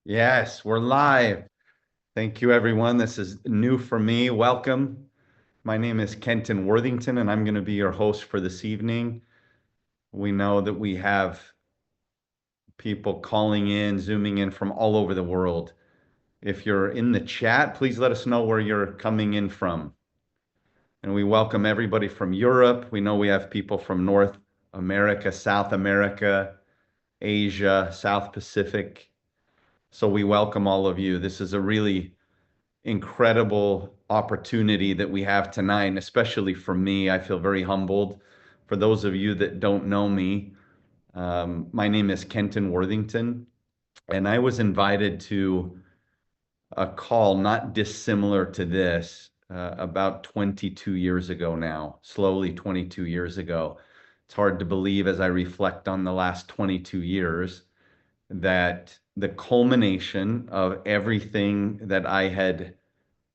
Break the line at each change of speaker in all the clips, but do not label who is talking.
Yes, we're live. Thank you, everyone. This is new for me. Welcome. My name is Kenton Worthington, and I'm going to be your host for this evening. We know that we have people calling in, zooming in from all over the world. If you're in the chat, please let us know where you're coming in from. And we welcome everybody from Europe. We know we have people from North America, South America, Asia, South Pacific. So we welcome all of you. This is a really incredible opportunity that we have tonight, and especially for me. I feel very humbled. For those of you that don't know me, my name is Kenton Worthington, and I was invited to a call not dissimilar to this about 22 years ago now, slowly 22 years ago. It's hard to believe as I reflect on the last 22 years that the culmination of everything that I had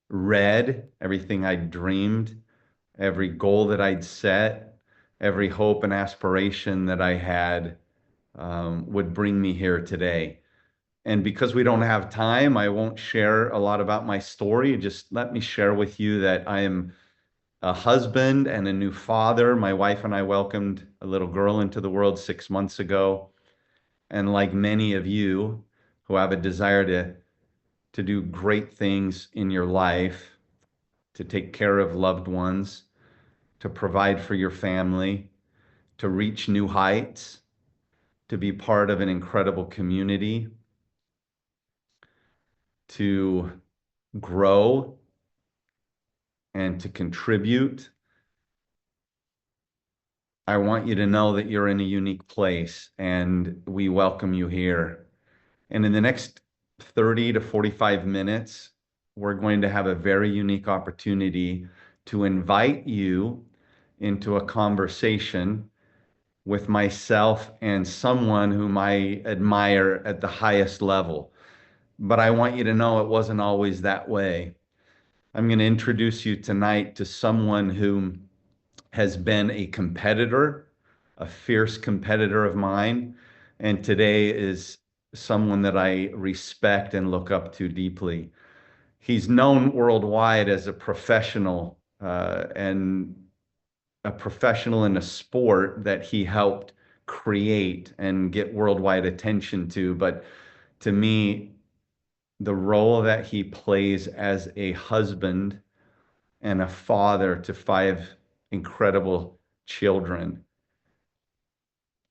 read, everything I dreamed, every goal that I'd set, every hope and aspiration that I had would bring me here today. And because we don't have time, I won't share a lot about my story. Just let me share with you that I am a husband and a new father. My wife and I welcomed a little girl into the world 6 months ago. And like many of you who have a desire to do great things in your life, to take care of loved ones, to provide for your family, to reach new heights, to be part of an incredible community, to grow and to contribute. I want you to know that you're in a unique place and we welcome you here. And in the next 30 to 45 minutes, we're going to have a very unique opportunity to invite you into a conversation with myself and someone whom I admire at the highest level. But I want you to know it wasn't always that way. I'm going to introduce you tonight to someone who has been a competitor, a fierce competitor of mine, and today is someone that I respect and look up to deeply. He's known worldwide as a professional and a professional in a sport that he helped create and get worldwide attention to. But to me, the role that he plays as a husband and a father to five incredible children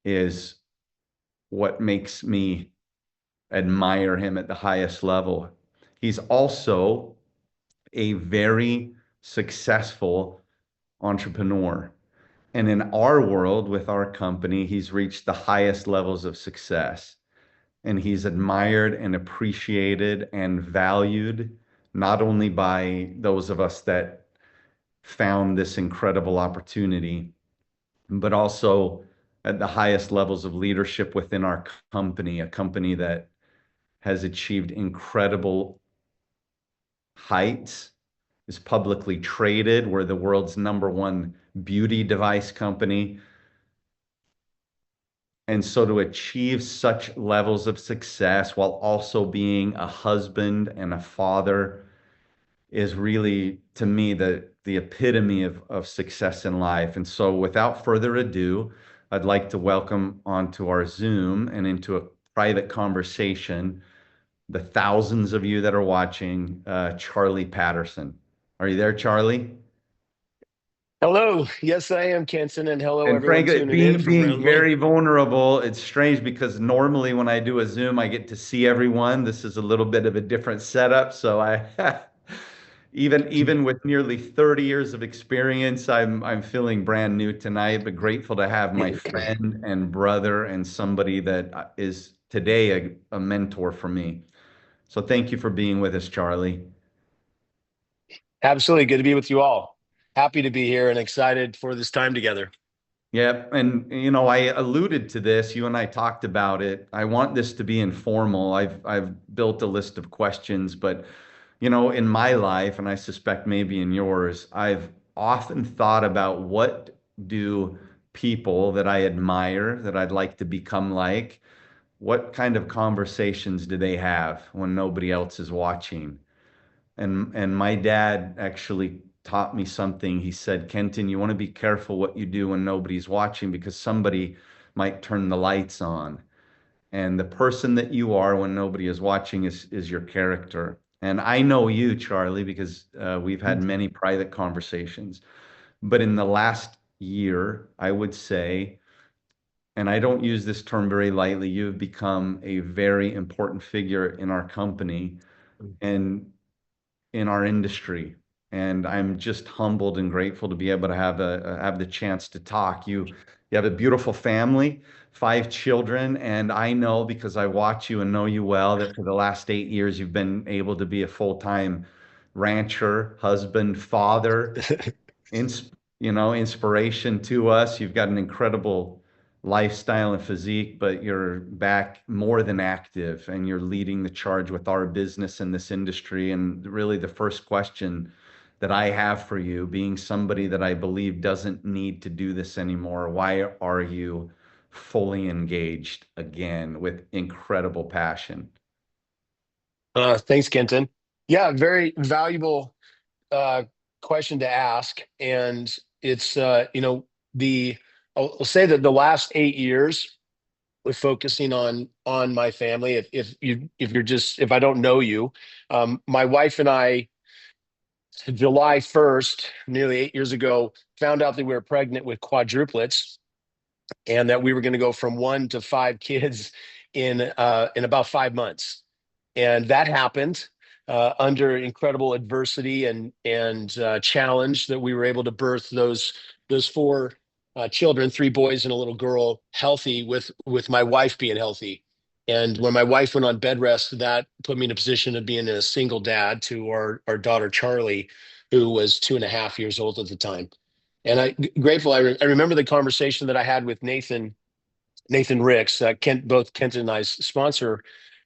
is what makes me admire him at the highest level. He's also a very successful entrepreneur. And in our world, with our company, he's reached the highest levels of success. And he's admired and appreciated and valued not only by those of us that found this incredible opportunity, but also at the highest levels of leadership within our company, a company that has achieved incredible heights, is publicly traded. We're the world's number one beauty device company. And so to achieve such levels of success while also being a husband and a father is really, to me, the epitome of success in life. And so without further ado, I'd like to welcome onto our Zoom and into a private conversation the thousands of you that are watching, Charlie Patterson. Are you there, Charlie?
Hello. Yes, I am, Kenton, and hello,
And
everyone
frankly,
tuning in from
being
around the world.
very vulnerable, it's strange because normally when I do a Zoom, I get to see everyone. This is a little bit of a different setup. So I even with nearly 30 years of experience, I'm feeling brand new tonight, but grateful to have my friend and brother and somebody that is today a mentor for me. So thank you for being with us, Charlie.
Absolutely good to be with you all. Happy to be here and excited for this time together.
Yep. And I alluded to this. You and I talked about it. I want this to be informal. I've built a list of questions, but in my life, and I suspect maybe in yours, I've often thought about what do people that I admire, that I'd like to become like, what kind of conversations do they have when nobody else is watching? And my dad actually taught me something. He said, Kenton, you want to be careful what you do when nobody's watching because somebody might turn the lights on. And the person that you are when nobody is watching is your character. And I know you, Charlie, because we've had many private conversations. But in the last year, I would say, and I don't use this term very lightly, you've become a very important figure in our company and in our industry. And I'm just humbled and grateful to be able to have the chance to talk. You have a beautiful family, 5 children, and I know because I watch you and know you well that for the last 8 years you've been able to be a full-time rancher, husband, father, ins inspiration to us. You've got an incredible lifestyle and physique, but you're back more than active and you're leading the charge with our business in this industry. And really, the first question that I have for you, being somebody that I believe doesn't need to do this anymore, why are you fully engaged again with incredible passion?
Thanks, Kenton. Yeah, very valuable uh, question to ask, and it's the I'll say that the last 8 years with focusing on my family. If you're just if I don't know you, my wife and I, July 1st, nearly 8 years ago, found out that we were pregnant with quadruplets and that we were going to go from 1 to 5 kids in about 5 months. And that happened under incredible adversity and challenge that we were able to birth those four children, 3 boys and a little girl, healthy with my wife being healthy. And when my wife went on bed rest, that put me in a position of being a single dad to our daughter Charlie, who was 2.5 years old at the time. And grateful. I remember the conversation that I had with Nathan Ricks, both Kenton and I's sponsor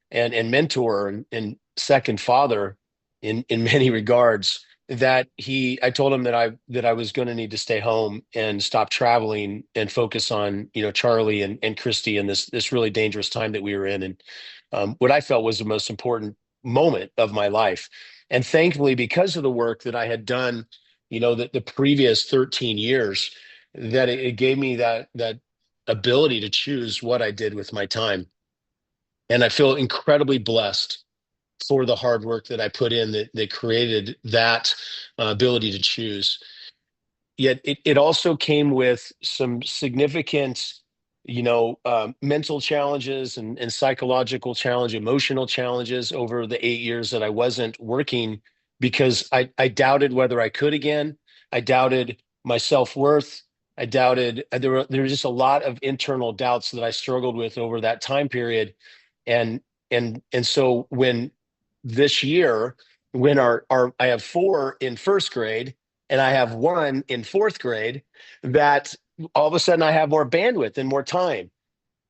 and mentor and second father in many regards. I told him that I was going to need to stay home and stop traveling and focus on Charlie and Christy and this really dangerous time that we were in, and what I felt was the most important moment of my life. And thankfully, because of the work that I had done, the previous 13 years, that it gave me that ability to choose what I did with my time. And I feel incredibly blessed for the hard work that I put in that created that ability to choose. Yet it also came with some significant, mental challenges and psychological challenge, emotional challenges over the 8 years that I wasn't working because I doubted whether I could again. I doubted my self-worth. I doubted there were just a lot of internal doubts that I struggled with over that time period. And so when this year, when our I have four in first grade and I have one in fourth grade, that all of a sudden I have more bandwidth and more time.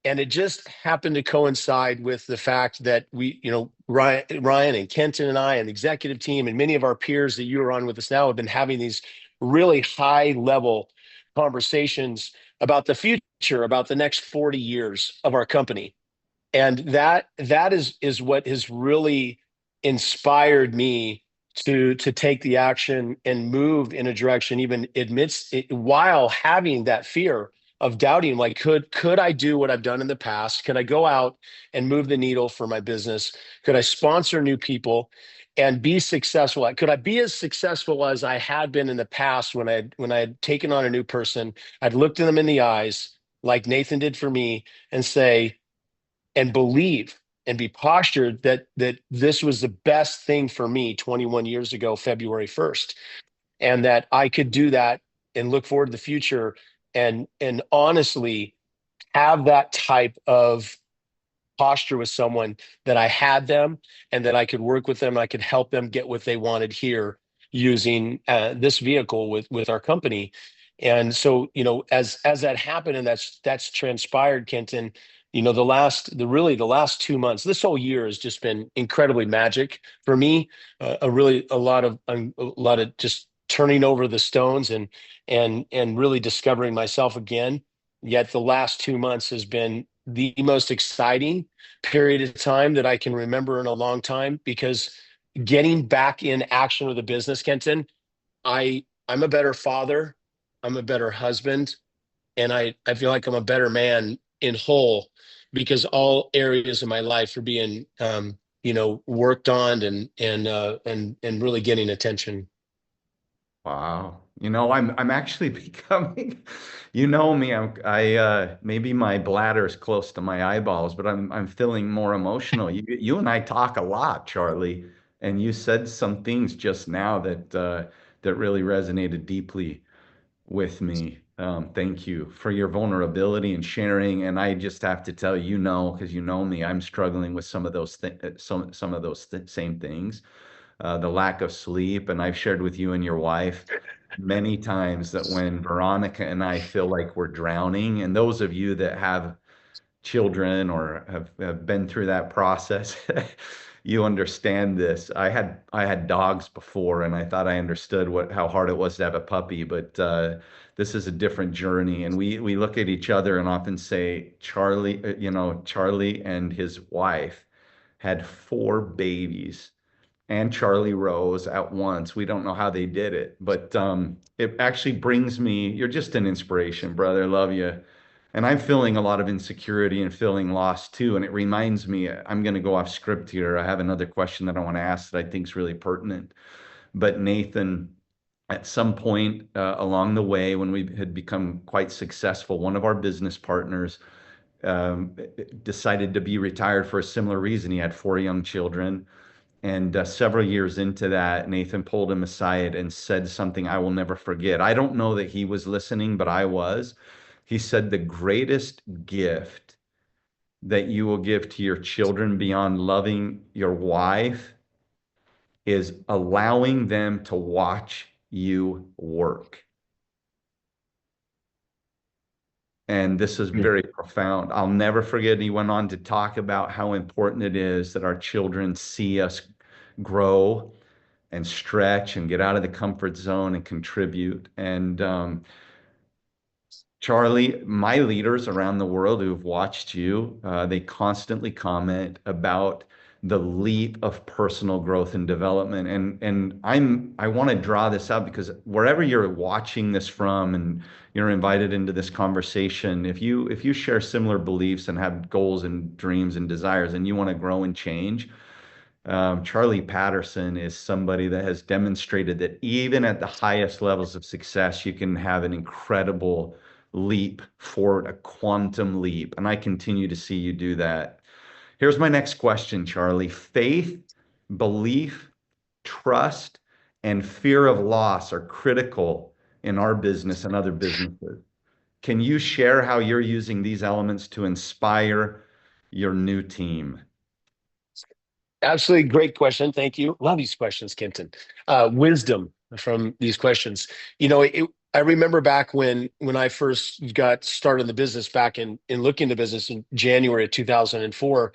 And it just happened to coincide with the fact that Ryan and Kenton and I and the executive team and many of our peers that you are on with us now have been having these really high level conversations about the future, about the next 40 years of our company. And that is what has really inspired me to take the action and move in a direction, even amidst it, while having that fear of doubting, like, could I do what I've done in the past? Could I go out and move the needle for my business? Could I sponsor new people and be successful? Could I be as successful as I had been in the past when I had taken on a new person? I'd looked them in the eyes like Nathan did for me and say, and believe and be postured that this was the best thing for me 21 years ago, February 1st, and that I could do that and look forward to the future and honestly have that type of posture with someone, that I had them and that I could work with them. I could help them get what they wanted here using this vehicle with our company. And so, as that happened and that's transpired, Kenton, the last 2 months, this whole year has just been incredibly magic for me. A lot of just turning over the stones and really discovering myself again. Yet the last 2 months has been the most exciting period of time that I can remember in a long time, because getting back in action with the business, Kenton, I'm a better father, I'm a better husband, and I feel like I'm a better man in whole, because all areas of my life are being worked on and really getting attention.
Wow. I'm actually becoming, you know me, maybe my bladder is close to my eyeballs, but I'm feeling more emotional. You and I talk a lot, Charlie, and you said some things just now that really resonated deeply with me. Thank you for your vulnerability and sharing. And I just have to tell you, because you know me, I'm struggling with some of those some of those same things, the lack of sleep. And I've shared with you and your wife many times that when Veronica and I feel like we're drowning, and those of you that have children or have been through that process, you understand this. I had dogs before, and I thought I understood how hard it was to have a puppy, but this is a different journey. And we look at each other and often say, Charlie, Charlie and his wife had four babies and Charlie Rose at once. We don't know how they did it, but it actually brings me, you're just an inspiration, brother. Love you. And I'm feeling a lot of insecurity and feeling lost too. And it reminds me, I'm going to go off script here. I have another question that I want to ask that I think is really pertinent. But Nathan, at some point along the way, when we had become quite successful, one of our business partners um, decided to be retired for a similar reason. He had four young children. And several years into that, Nathan pulled him aside and said something I will never forget. I don't know that he was listening, but I was. He said, the greatest gift that you will give to your children beyond loving your wife is allowing them to watch you work. And this is very profound. I'll never forget. He went on to talk about how important it is that our children see us grow and stretch and get out of the comfort zone and contribute. And Charlie, my leaders around the world who've watched you, they constantly comment about the leap of personal growth and development. And I want to draw this out because wherever you're watching this from and you're invited into this conversation, if you share similar beliefs and have goals and dreams and desires and you want to grow and change, Charlie Patterson is somebody that has demonstrated that even at the highest levels of success, you can have an incredible leap forward, a quantum leap. And I continue to see you do that. Here's my next question, Charlie. Faith, belief, trust, and fear of loss are critical in our business and other businesses. Can you share how you're using these elements to inspire your new team?
Absolutely great question. Thank you. Love these questions, Kenton. Wisdom from these questions. I remember back when I first got started in the business back in looking the business in January of 2004,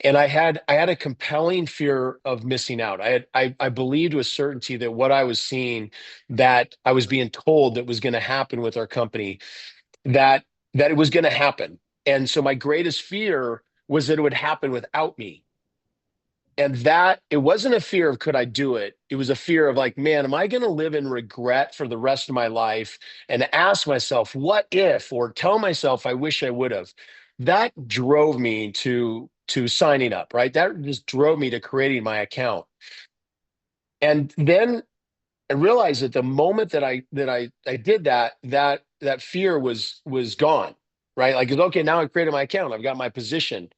and I had a compelling fear of missing out. I believed with certainty that what I was seeing, that I was being told that was going to happen with our company, that that it was going to happen. And so my greatest fear was that it would happen without me. And that it wasn't a fear of could I do it? It was a fear of like, man, am I going to live in regret for the rest of my life and ask myself, what if, or tell myself I wish I would have. That drove me to signing up, right? That just drove me to creating my account. And then I realized that the moment that I did that, that fear was gone, right? Like, okay, now I've created my account, I've got my position.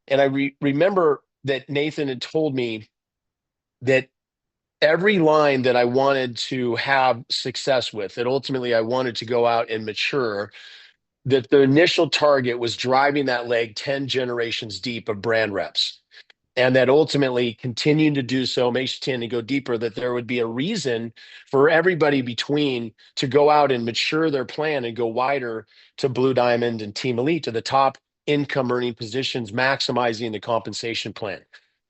And I remember that Nathan had told me that every line that I wanted to have success with, that ultimately I wanted to go out and mature, that the initial target was driving that leg 10 generations deep of brand reps. And that ultimately continuing to do so makes you tend to go deeper, that there would be a reason for everybody between to go out and mature their plan and go wider to Blue Diamond and Team Elite, to the top income earning positions, maximizing the compensation plan.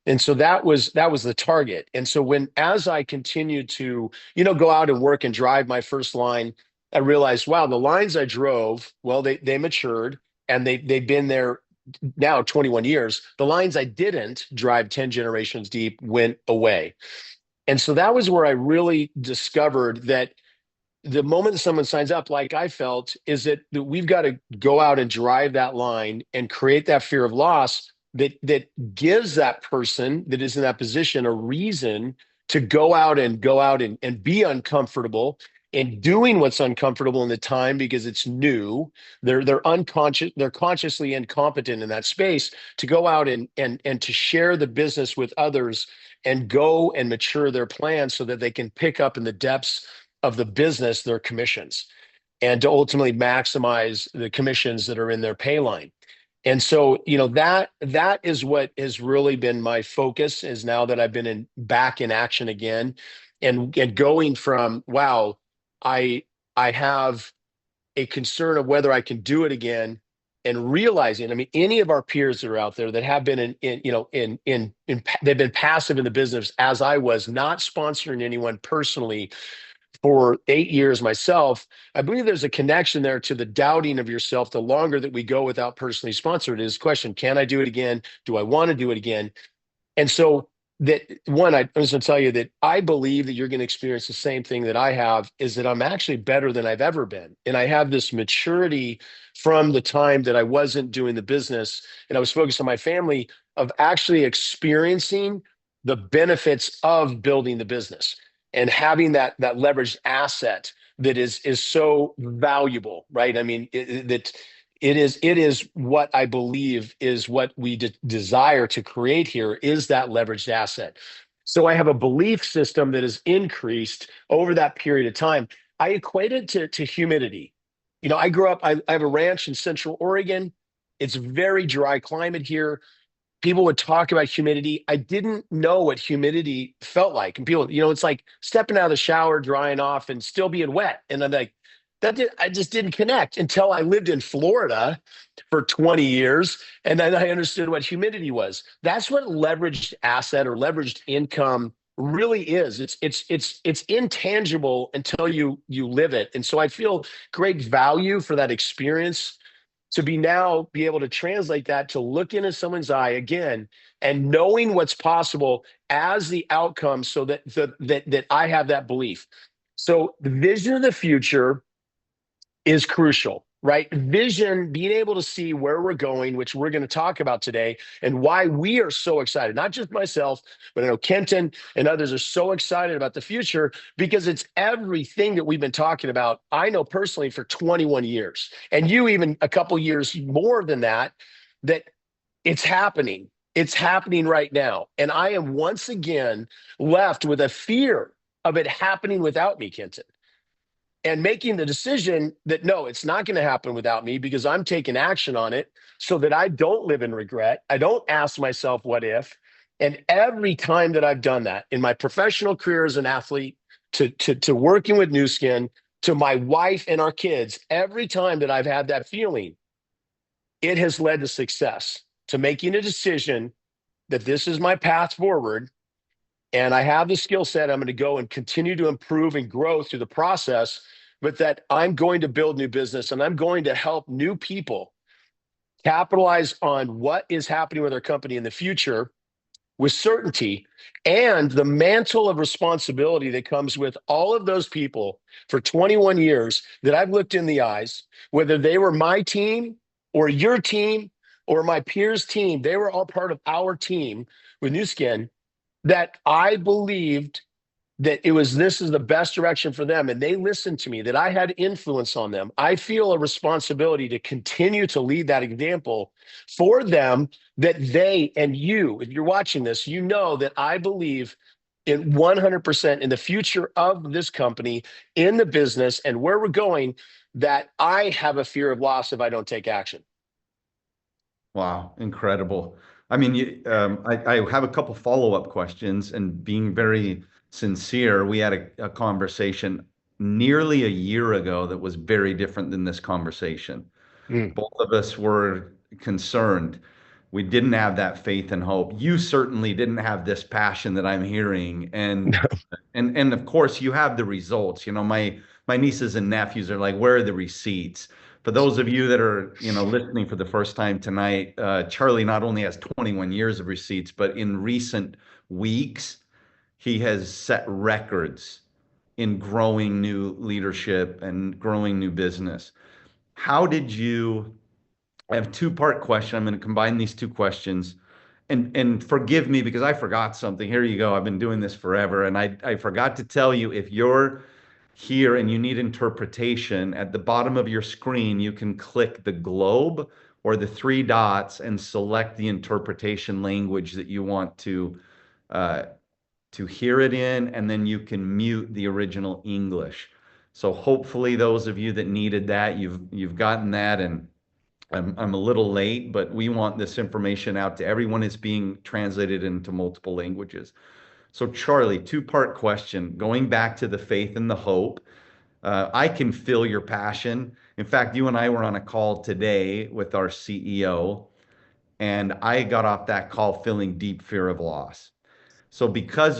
And so that was the target. And so as I continued to, go out and work and drive my first line, I realized, wow, the lines I drove, well, they matured, and they've been there now 21 years, the lines I didn't drive 10 generations deep went away. And so that was where I really discovered that the moment someone signs up, like I felt, is that we've got to go out and drive that line and create that fear of loss that gives that person that is in that position a reason to go out and be uncomfortable and doing what's uncomfortable in the time because it's new. They're unconscious, they're consciously incompetent in that space to go out and to share the business with others and go and mature their plans so that they can pick up in the depths of the business their commissions and to ultimately maximize the commissions that are in their pay line. And so, that is what has really been my focus is now that I've been back in action again and going from, wow, I I have a concern of whether I can do it again and realizing, I mean, any of our peers that are out there that have been they've been passive in the business as I was, not sponsoring anyone personally for 8 years myself. I believe there's a connection there to the doubting of yourself. The longer that we go without personally sponsored is question, can I do it again? Do I want to do it again? And so that one, I was going to tell you that I believe that you're going to experience the same thing that I have is that I'm actually better than I've ever been. And I have this maturity from the time that I wasn't doing the business and I was focused on my family of actually experiencing the benefits of building the business and having that leveraged asset that is so valuable, right? I mean, that it is what I believe is what we desire to create here is that leveraged asset. So I have a belief system that has increased over that period of time. I equate it to humidity. I grew up, I have a ranch in Central Oregon. It's very dry climate here. People would talk about humidity. I didn't know what humidity felt like. And people, it's like stepping out of the shower, drying off, and still being wet. And I'm like, I just didn't connect until I lived in Florida for 20 years. And then I understood what humidity was. That's what leveraged asset or leveraged income really is. It's intangible until you live it. And so I feel great value for that experience to be able to translate that to look into someone's eye again and knowing what's possible as the outcome so that I have that belief. So the vision of the future is crucial, right? Vision, being able to see where we're going, which we're going to talk about today, and why we are so excited. Not just myself, but I know Kenton and others are so excited about the future because it's everything that we've been talking about. I know personally for 21 years, and you even a couple years more than that, that it's happening. It's happening right now. And I am once again left with a fear of it happening without me, Kenton, and making the decision that no, it's not going to happen without me because I'm taking action on it so that I don't live in regret. I don't ask myself what if. And every time that I've done that in my professional career as an athlete, to working with New Skin, to my wife and our kids, every time that I've had that feeling, it has led to success, to making a decision that this is my path forward and I have the skill set. I'm going to go and continue to improve and grow through the process, but that I'm going to build new business and I'm going to help new people capitalize on what is happening with our company in the future with certainty and the mantle of responsibility that comes with all of those people for 21 years that I've looked in the eyes, whether they were my team or your team or my peers' team, they were all part of our team with New Skin, that I believed that this is the best direction for them. And they listened to me, that I had influence on them. I feel a responsibility to continue to lead that example for them, that they and you, if you're watching this, you know that I believe in 100% in the future of this company, in the business and where we're going, that I have a fear of loss if I don't take action.
Wow, incredible. I mean, I have a couple follow-up questions, and being very sincere, we had a conversation nearly a year ago that was very different than this conversation.
Mm.
Both of us were concerned. We didn't have that faith and hope. You certainly didn't have this passion that I'm hearing, and of course, you have the results. My nieces and nephews are like, "Where are the receipts?" For those of you that are, listening for the first time tonight, Charlie not only has 21 years of receipts, but in recent weeks, he has set records in growing new leadership and growing new business. How did you I have two-part question. I'm going to combine these two questions. And forgive me because I forgot something. Here you go. I've been doing this forever. And I forgot to tell you, if you're here and you need interpretation, at the bottom of your screen, you can click the globe or the three dots and select the interpretation language that you want uh, to hear it in, and then you can mute the original English. So hopefully those of you that needed that, you've gotten that, and I'm a little late, but we want this information out to everyone. It's being translated into multiple languages. So, Charlie, two-part question. Going back to the faith and the hope, I can feel your passion. In fact, you and I were on a call today with our CEO, and I got off that call feeling deep fear of loss. So, because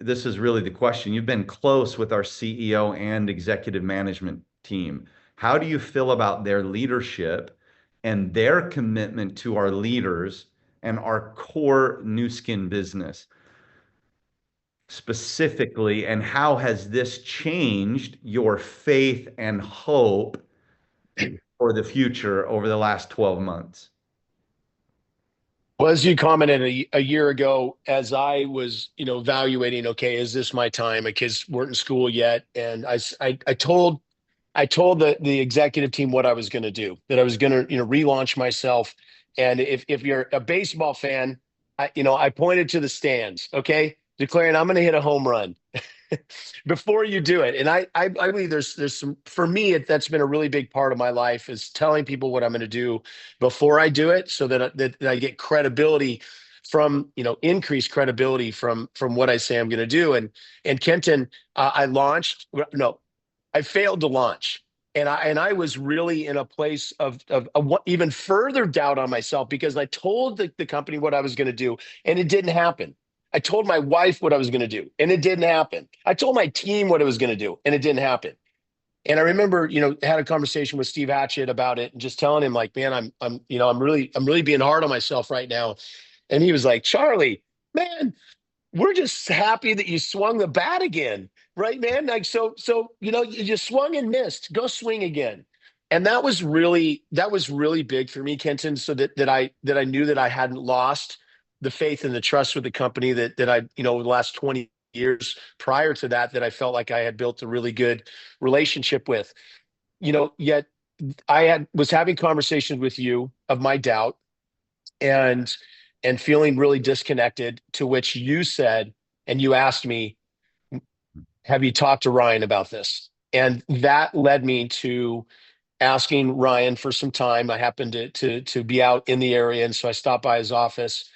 this is really the question, you've been close with our CEO and executive management team. How do you feel about their leadership and their commitment to our leaders and our core new skin business specifically? And how has this changed your faith and hope for the future over the last 12 months?
Well, as you commented a year ago, as I was, evaluating, okay, is this my time? My kids weren't in school yet, and I told the executive team what I was going to do, that I was going to, relaunch myself. And if you're a baseball fan, I pointed to the stands, okay, declaring I'm going to hit a home run before you do it. And I believe there's some, for me, that's been a really big part of my life, is telling people what I'm going to do before I do it, so that I get credibility from, increased credibility from what I say I'm going to do. And Kenton, I launched, no, I failed to launch. And I was really in a place of even further doubt on myself, because I told the company what I was going to do, and it didn't happen. I told my wife what I was going to do, and it didn't happen. I told my team what I was going to do, and it didn't happen. And I remember, had a conversation with Steve Hatchett about it, and just telling him, like, man, I'm really being hard on myself right now. And he was like, Charlie, man, we're just happy that you swung the bat again, right, man? Like, so you swung and missed. Go swing again. And that was really big for me, Kenton, so that I knew that I hadn't lost the faith and the trust with the company that I, the last 20 years prior to that I felt like I had built a really good relationship with. Yet I was having conversations with you of my doubt, and feeling really disconnected, to which you said, and you asked me, have you talked to Ryan about this? And that led me to asking Ryan for some time. I happened to be out in the area, and so I stopped by his office,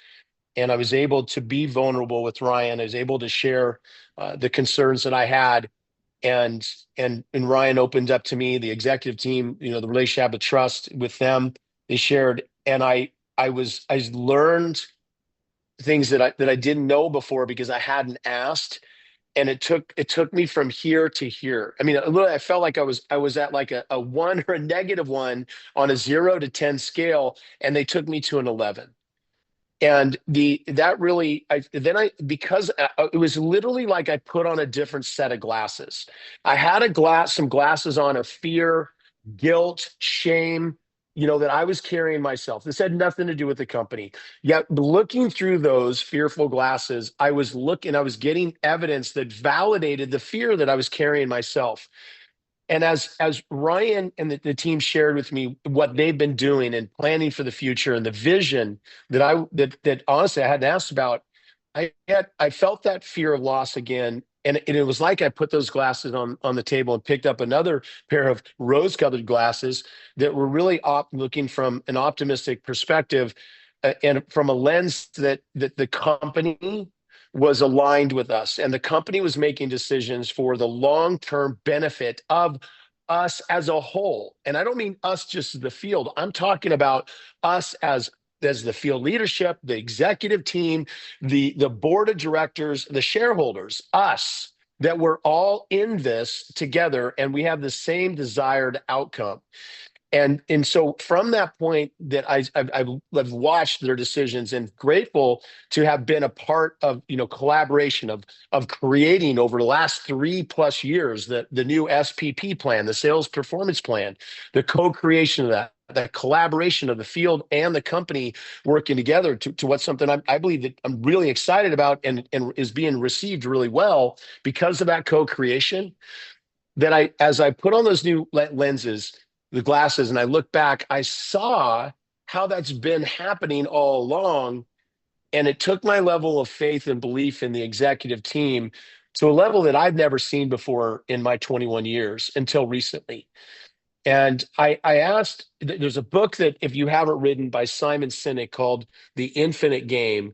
and I was able to be vulnerable with Ryan. I was able to share the concerns that I had, and Ryan opened up to me, the executive team, the relationship of trust with them. They shared, and I learned things that I didn't know before, because I hadn't asked. And it took me from here to here. I mean, literally, I felt like I was at like a one or a -1 on a 0 to 10 scale, and they took me to an 11. And that really, because it was literally like I put on a different set of glasses. I had some glasses on of fear, guilt, shame, that I was carrying myself. This had nothing to do with the company. Yet looking through those fearful glasses, I was getting evidence that validated the fear that I was carrying myself. And as Ryan and the team shared with me what they've been doing and planning for the future, and the vision that honestly I hadn't asked about, I felt that fear of loss again. And it was like I put those glasses on the table and picked up another pair of rose-colored glasses that were really looking from an optimistic perspective, and from a lens that the company was aligned with us, and the company was making decisions for the long-term benefit of us as a whole. And I don't mean us just as the field. I'm talking about us as the field leadership, the executive team, the board of directors, the shareholders, us. that we're all in this together and we have the same desired outcome. And so from that point that I've watched their decisions and grateful to have been a part of collaboration of creating over the last 3+ years the new SPP plan, the sales performance plan, the co-creation of that, the collaboration of the field and the company working together to what's something I believe that I'm really excited about and is being received really well because of that co-creation. That as I put on those new lenses, the glasses, and I look back, I saw how that's been happening all along. And it took my level of faith and belief in the executive team to a level that I've never seen before in my 21 years until recently. And I asked, there's a book that, if you haven't written, by Simon Sinek called The Infinite Game.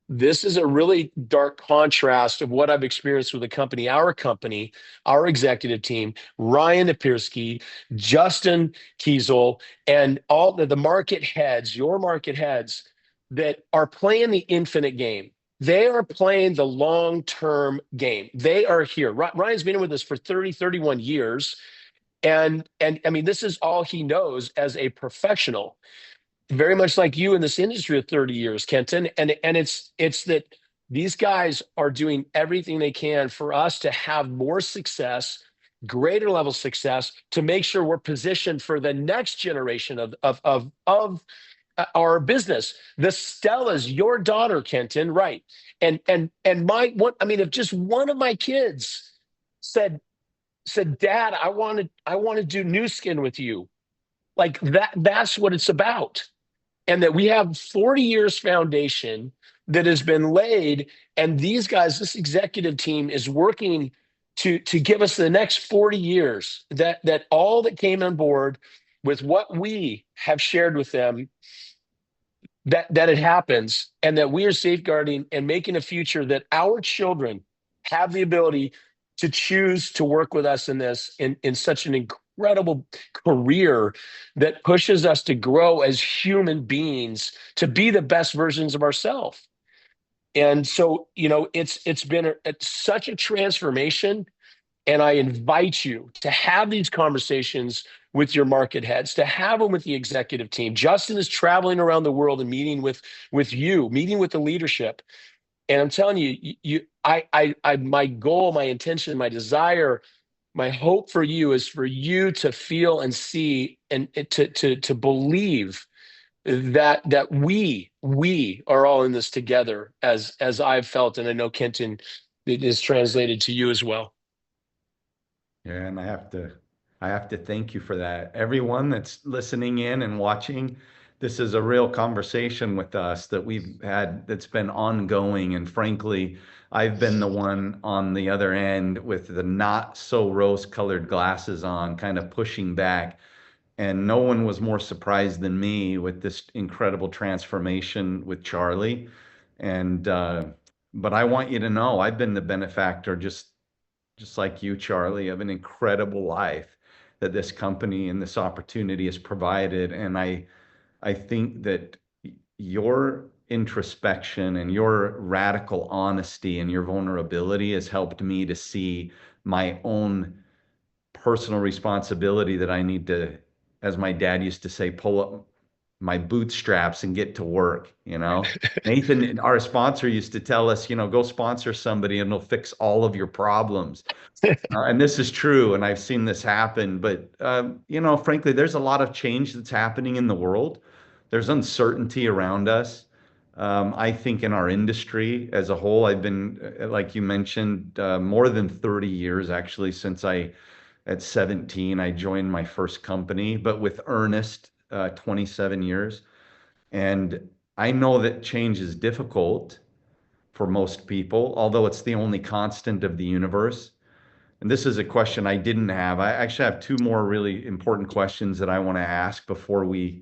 This is a really dark contrast of what I've experienced with our company, our executive team, Ryan Napierski, Justin Kiesel, and all the market heads, your market heads that are playing the infinite game. They are playing the long-term game. They are here. Ryan's been with us for 30, 31 years. And I mean, this is all he knows as a professional, very much like you in this industry of 30 years, Kenton. And it's that these guys are doing everything they can for us to have more success, greater level success, to make sure we're positioned for the next generation of our business. The Stella's your daughter, Kenton, right? And my one, I mean, if just one of my kids said, Dad, I want to do new skin with you. Like that's what it's about. And that we have 40 years foundation that has been laid. And these guys, this executive team is working to give us the next 40 years, that all that came on board with what we have shared with them, that it happens, and that we are safeguarding and making a future that our children have the ability to choose to work with us in this, in such an incredible career that pushes us to grow as human beings, to be the best versions of ourselves. And so, it's been such a transformation. And I invite you to have these conversations with your market heads, to have them with the executive team. Justin is traveling around the world and meeting with you, meeting with the leadership. And I'm telling my goal, my intention, my desire, my hope for you is for you to feel and see and to believe that we are all in this together, as I've felt, and I know Kenton, it is translated to you as well.
Yeah, and I have to thank you for that. Everyone that's listening in and watching, this is a real conversation with us that we've had that's been ongoing. And frankly, I've been the one on the other end with the not so rose-colored glasses on, kind of pushing back. And no one was more surprised than me with this incredible transformation with Charlie. And but I want you to know I've been the benefactor, just like you, Charlie, of an incredible life that this company and this opportunity has provided. And I think that your introspection and your radical honesty and your vulnerability has helped me to see my own personal responsibility that I need to, as my dad used to say, pull up my bootstraps and get to work, you know? Nathan, our sponsor, used to tell us, go sponsor somebody and they'll fix all of your problems. And this is true, and I've seen this happen. But frankly, there's a lot of change that's happening in the world. There's uncertainty around us. I think in our industry as a whole, I've been, like you mentioned, more than 30 years actually since at 17, I joined my first company, but with Ernest, 27 years. And I know that change is difficult for most people, although it's the only constant of the universe. And this is a question I didn't have. I actually have two more really important questions that I want to ask before we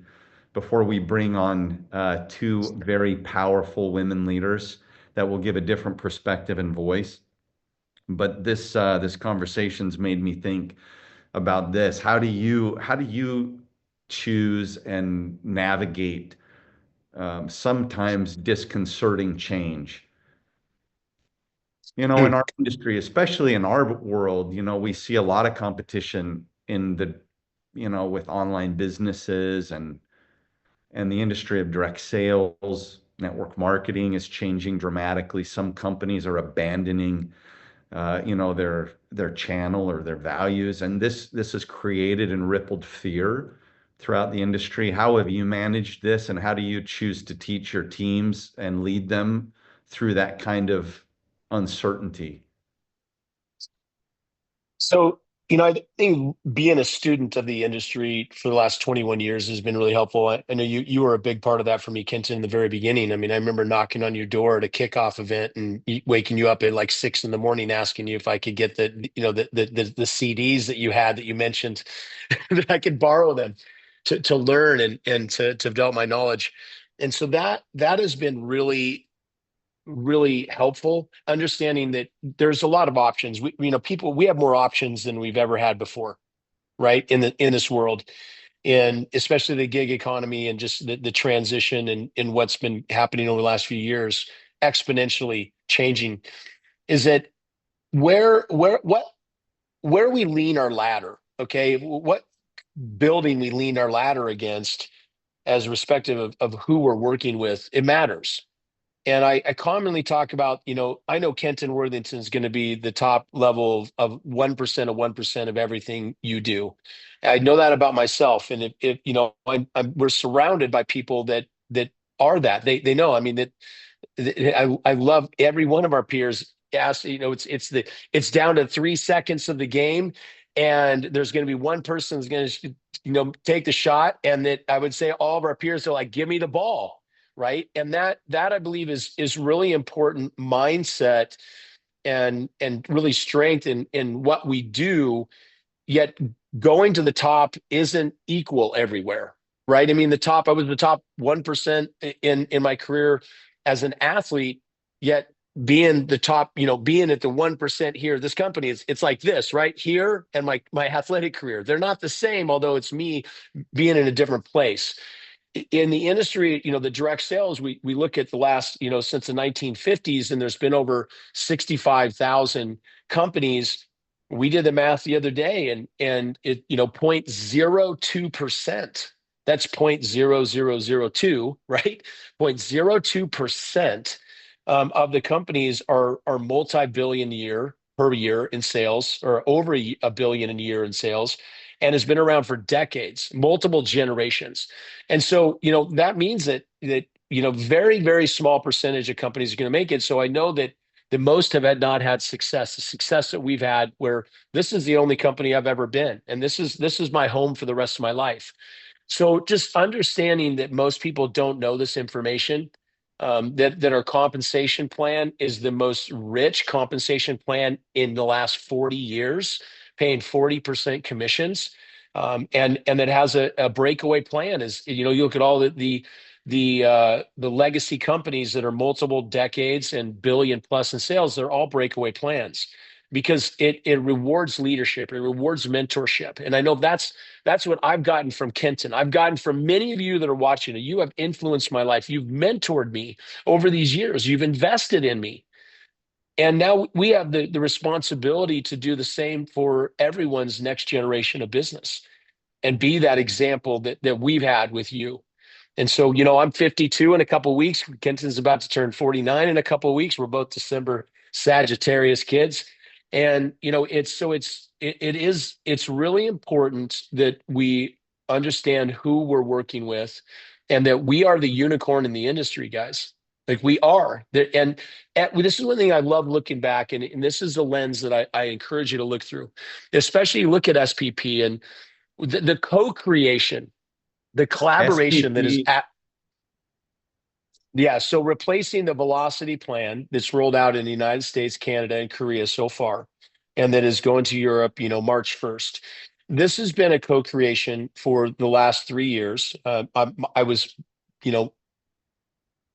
bring on two very powerful women leaders that will give a different perspective and voice. But this conversation's made me think about this. How do you choose and navigate sometimes disconcerting change? In our industry, especially in our world, we see a lot of competition with online businesses and the industry of direct sales. Network marketing is changing dramatically. Some companies are abandoning their channel or their values, and this has created and rippled fear throughout the industry. How have you managed this, and how do you choose to teach your teams and lead them through that kind of uncertainty?
So, I think being a student of the industry for the last 21 years has been really helpful. I know you were a big part of that for me, Kenton, in the very beginning. I mean, I remember knocking on your door at a kickoff event and waking you up at like 6 in the morning, asking you if I could get the CDs that you had that you mentioned that I could borrow them to learn and to develop my knowledge. And so that has been really helpful understanding that there's a lot of options. We have more options than we've ever had before, right? In this world, and especially the gig economy and just the transition and what's been happening over the last few years, exponentially changing, is that where where what where we lean our ladder, okay? What building we lean our ladder against as respective of who we're working with, it matters. And I commonly talk about, I know Kenton Worthington is going to be the top level of 1% of 1% of everything you do. I know that about myself. And if we're surrounded by people that are that. They know. I mean, I love every one of our peers. Ask, it's down to 3 seconds of the game, and there's going to be one person who's going to take the shot, and that I would say all of our peers are like, give me the ball, right? And that I believe is really important mindset and really strength in what we do. Yet going to the top isn't equal everywhere, right? I mean, I was the top 1% in my career as an athlete, yet being the top, being at the 1% here, this company it's like this, right? Here and my athletic career, they're not the same, although it's me being in a different place in the industry. The direct sales, we look at the last, since the 1950s, and there's been over 65,000 companies. We did the math the other day, and it 0.02%. That's 0.0002, right? 0.02% of the companies are multi-billion year per year in sales, or over a billion a year in sales, and has been around for decades, multiple generations. And so, that means that very, very small percentage of companies are going to make it. So I know that the most have not had success. The success that we've had, where this is the only company I've ever been, and this is my home for the rest of my life. So just understanding that most people don't know this information, that our compensation plan is the most rich compensation plan in the last 40 years, paying 40% commissions, and that has a breakaway plan. Is you look at all the legacy companies that are multiple decades and billion plus in sales, they're all breakaway plans because it rewards leadership, it rewards mentorship. And I know that's what I've gotten from Kenton. I've gotten from many of you that are watching. You have influenced my life. You've mentored me over these years. You've invested in me. And now we have the responsibility to do the same for everyone's next generation of business and be that example that we've had with you. And so, I'm 52 in a couple of weeks. Kenton's about to turn 49 in a couple of weeks. We're both December Sagittarius kids. And, it's really important that we understand who we're working with and that we are the unicorn in the industry, guys. Like we are. And this is one thing I love looking back, and this is a lens that I encourage you to look through, especially look at SPP and the co-creation, the collaboration that is
SPP.
at. Yeah, so replacing the velocity plan that's rolled out in the United States, Canada, and Korea so far, and that is going to Europe, March 1st. This has been a co-creation for the last 3 years. I was, you know,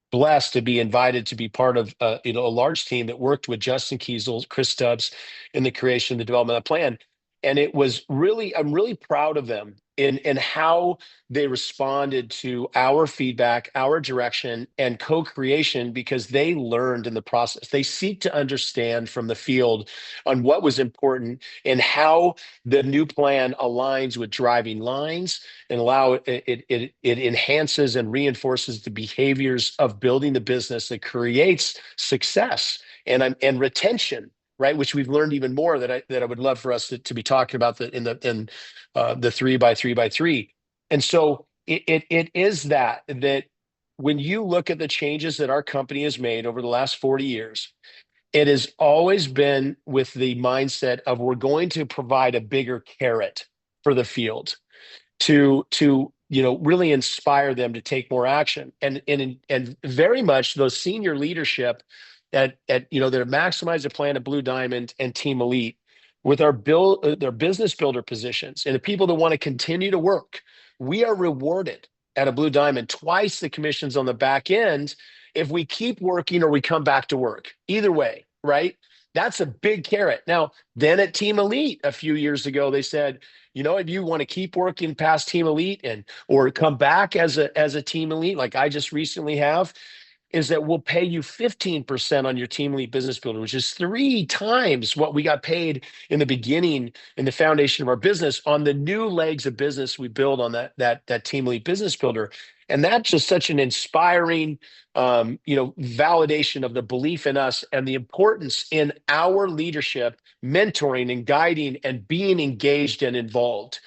blessed to be invited to be part of, a large team that worked with Justin Kiesel, Chris Stubbs, in the creation, the development of the plan. And it was really, I'm really proud of them in how they responded to our feedback, our direction, and co-creation because they learned in the process. They seek to understand from the field on what was important and how the new plan aligns with driving lines and allow it enhances and reinforces the behaviors of building the business that creates success and retention, right? Which we've learned even more that I would love for us to be talking about the 3 by 3 by 3. And so it is that when you look at the changes that our company has made over the last 40 years, it has always been with the mindset of we're going to provide a bigger carrot for the field to really inspire them to take more action and very much those senior leadership that have maximized the plan at Blue Diamond and Team Elite with their business builder positions and the people that want to continue to work. We are rewarded at a Blue Diamond twice the commissions on the back end if we keep working or we come back to work. Either way, right? That's a big carrot. Now, then at Team Elite a few years ago, they said, if you want to keep working past Team Elite or come back as a Team Elite, like I just recently have, is that we'll pay you 15% on your Team Elite Business Builder, which is 3 times what we got paid in the beginning in the foundation of our business on the new legs of business we build on that Team Elite Business Builder. And that's just such an inspiring, validation of the belief in us and the importance in our leadership, mentoring and guiding and being engaged and involved.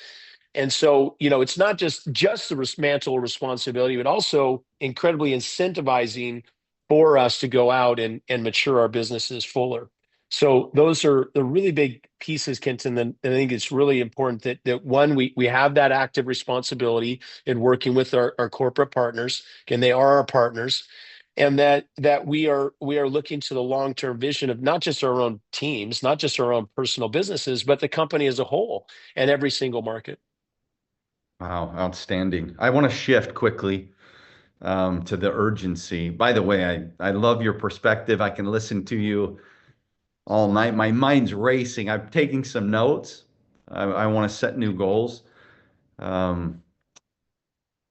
And so, it's not just the mantle responsibility, but also incredibly incentivizing for us to go out and mature our businesses fuller. So those are the really big pieces, Kenton. And I think it's really important that one, we have that active responsibility in working with our corporate partners, and they are our partners, and that we are looking to the long-term vision of not just our own teams, not just our own personal businesses, but the company as a whole and every single market.
Wow, outstanding. I want to shift quickly to the urgency. By the way, I love your perspective. I can listen to you all night. My mind's racing. I'm taking some notes. I want to set new goals. Um,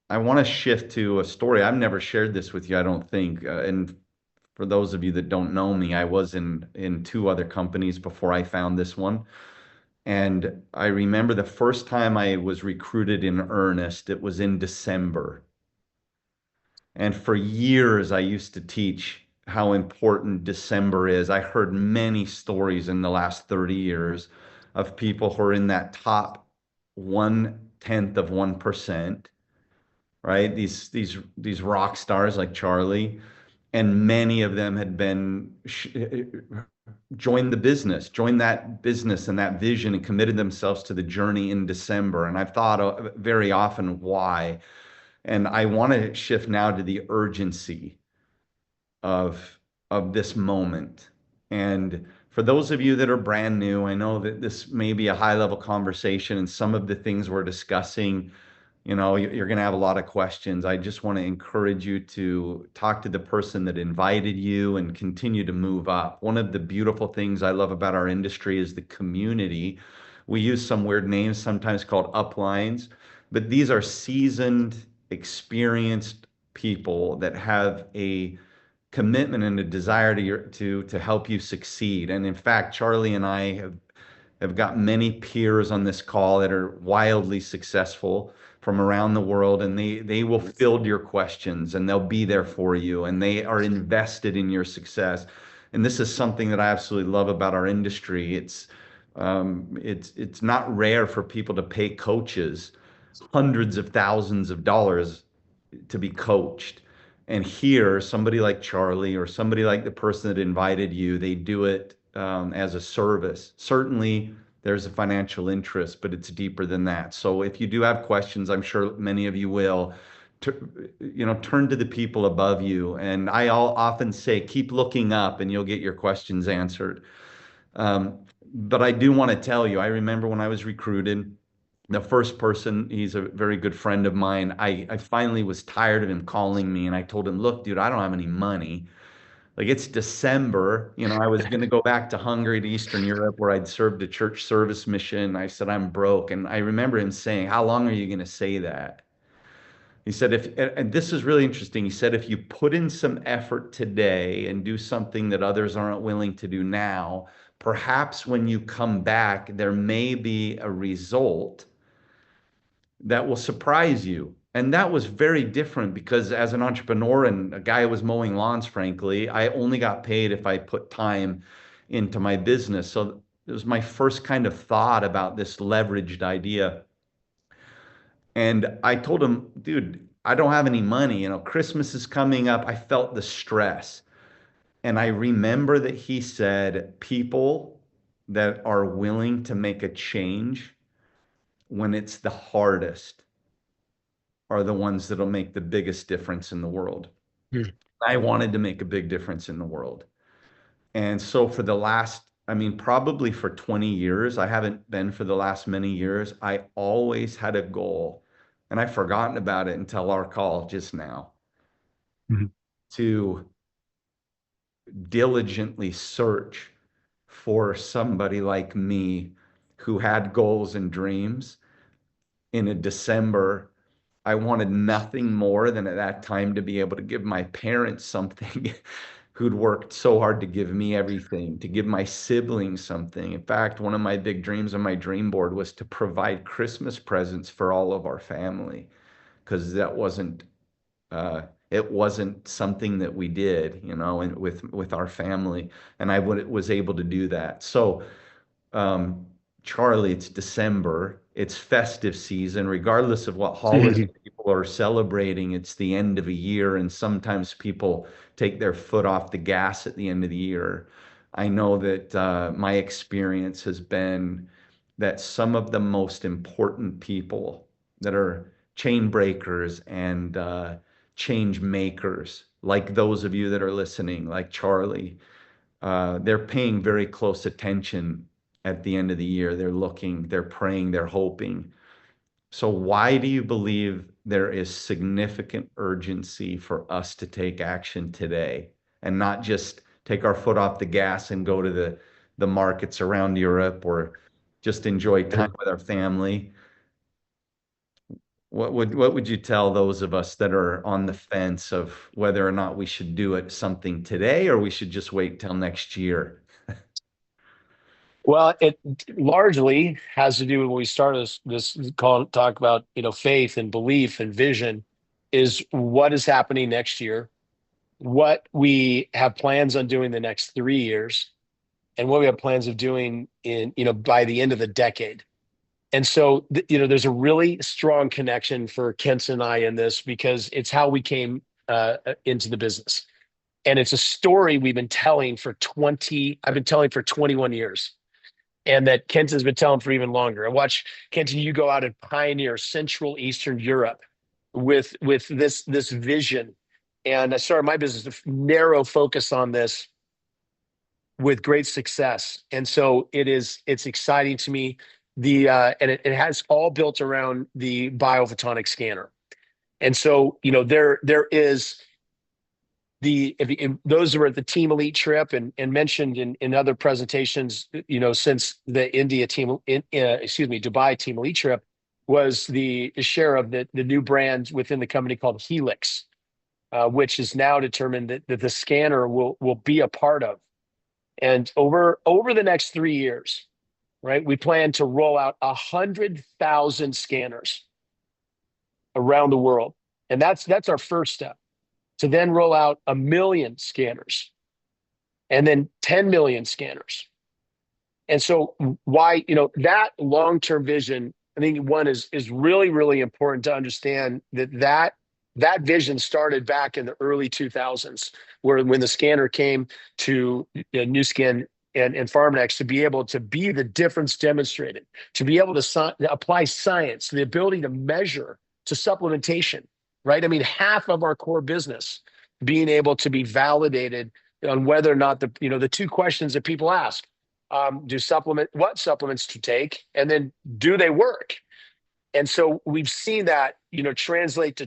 I want to shift to a story. I've never shared this with you, I don't think. And for those of you that don't know me, I was in two other companies before I found this one. And I remember the first time I was recruited in earnest, it was in December. And for years, I used to teach how important December is. I heard many stories in the last 30 years of people who are in that top 1/10 of 1%, right? These rock stars like Charlie, and many of them had been joined the business, joined that business and that vision and committed themselves to the journey in December. And I've thought very often why. And I want to shift now to the urgency of this moment. And for those of you that are brand new, I know that this may be a high level conversation and some of the things we're discussing, you're going to have a lot of questions. I just want to encourage you to talk to the person that invited you and continue to move up. One of the beautiful things I love about our industry is the community. We use some weird names, sometimes called uplines, but these are seasoned, experienced people that have a commitment and a desire to help you succeed. And in fact, Charlie and I have got many peers on this call that are wildly successful from around the world, and they will field your questions and they'll be there for you and they are invested in your success. And this is something that I absolutely love about our industry. It's not rare for people to pay coaches hundreds of thousands of dollars to be coached. And here, somebody like Charlie or somebody like the person that invited you, they do it as a service. Certainly, there's a financial interest, but it's deeper than that. So if you do have questions, I'm sure many of you will, turn to the people above you. And I'll often say, keep looking up and you'll get your questions answered. But I do want to tell you, I remember when I was recruited, the first person, he's a very good friend of mine. I finally was tired of him calling me and I told him, look, dude, I don't have any money. Like it's December, I was going to go back to Hungary, to Eastern Europe, where I'd served a church service mission. I said, I'm broke. And I remember him saying, how long are you going to say that? He said, and this is really interesting. He said, if you put in some effort today and do something that others aren't willing to do now, perhaps when you come back, there may be a result that will surprise you. And that was very different because as an entrepreneur and a guy who was mowing lawns, frankly, I only got paid if I put time into my business. So it was my first kind of thought about this leveraged idea. And I told him, dude, I don't have any money. Christmas is coming up. I felt the stress. And I remember that he said, people that are willing to make a change when it's the hardest are the ones that'll make the biggest difference in the world.
Hmm.
I wanted to make a big difference in the world. And so for the last, I mean, probably for 20 years, I haven't been for the last many years, I always had a goal. And I've forgotten about it until our call just now
Mhm.
to diligently search for somebody like me who had goals and dreams in a December. I wanted nothing more than at that time to be able to give my parents something who'd worked so hard to give me everything, to give my siblings something. In fact, one of my big dreams on my dream board was to provide Christmas presents for all of our family because it wasn't something that we did, and with our family, and was able to do that. So um, Charlie, it's December. It's festive season. Regardless of what holiday people are celebrating, it's the end of a year, and sometimes people take their foot off the gas at the end of the year. I know that my experience has been that some of the most important people that are chain breakers and change makers, like those of you that are listening, like Charlie, they're paying very close attention at the end of the year. They're looking, they're praying, they're hoping. So, why do you believe there is significant urgency for us to take action today and not just take our foot off the gas and go to the markets around Europe or just enjoy time with our family? What would you tell those of us that are on the fence of whether or not we should do it something today or we should just wait till next year?
Well, it largely has to do with what we started this call talk about, faith and belief and vision is what is happening next year, what we have plans on doing the next 3 years, and what we have plans of doing by the end of the decade. And so, there's a really strong connection for Kent and I in this because it's how we came into the business. And it's a story I've been telling for 21 years and that Kenton's been telling for even longer. I watch Kenton, you go out and pioneer Central Eastern Europe with this vision. And I started my business to narrow focus on this with great success. And so it's exciting to me. It has all built around the biophotonic scanner. And so, there is if those who were at the Team Elite trip and mentioned in other presentations, since the Dubai Team Elite trip was the share of the new brand within the company called Helix, which is now determined that the scanner will be a part of. And over the next 3 years, right, we plan to roll out 100,000 scanners around the world, and that's our first step to then roll out 1 million scanners and then 10 million scanners. And so why, that long-term vision, I think one is really, really important to understand that vision started back in the early 2000s, where when the scanner came to New Skin and Pharmanex to be able to be the difference demonstrated, to be able to apply science, the ability to measure to supplementation, right? I mean, half of our core business being able to be validated on whether or not the two questions that people ask, what supplements to take, and then do they work? And so we've seen that, translate to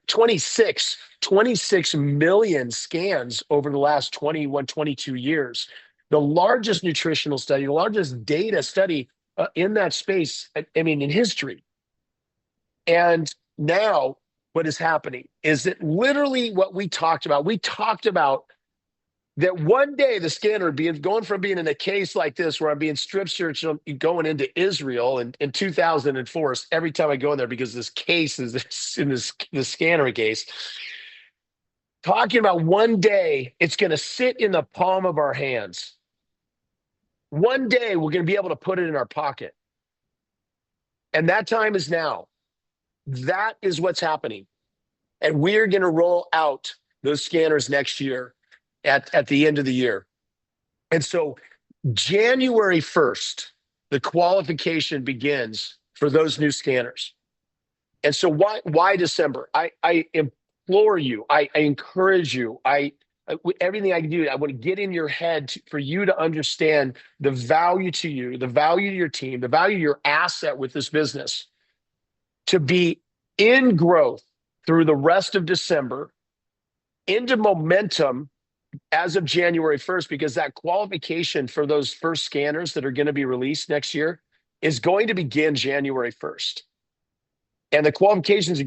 26 million scans over the last 21, 22 years. The largest nutritional study, the largest data study in that space, I mean, in history. And now what is happening is that literally what we talked about that one day the scanner would be going from being in a case like this where I'm being strip searched going into Israel in 2004 every time I go in there because this case is in the scanner case. Talking about one day it's going to sit in the palm of our hands. One day we're going to be able to put it in our pocket. And that time is now. That is what's happening. And we're going to roll out those scanners next year at the end of the year. And so January 1st, the qualification begins for those new scanners. And so why December? I implore you, I encourage you, everything I can do, I want to get in your head for you to understand the value to you, the value to your team, the value to your asset with this business, to be in growth through the rest of December, into momentum as of January 1st, because that qualification for those first scanners that are going to be released next year is going to begin January 1st. And the qualifications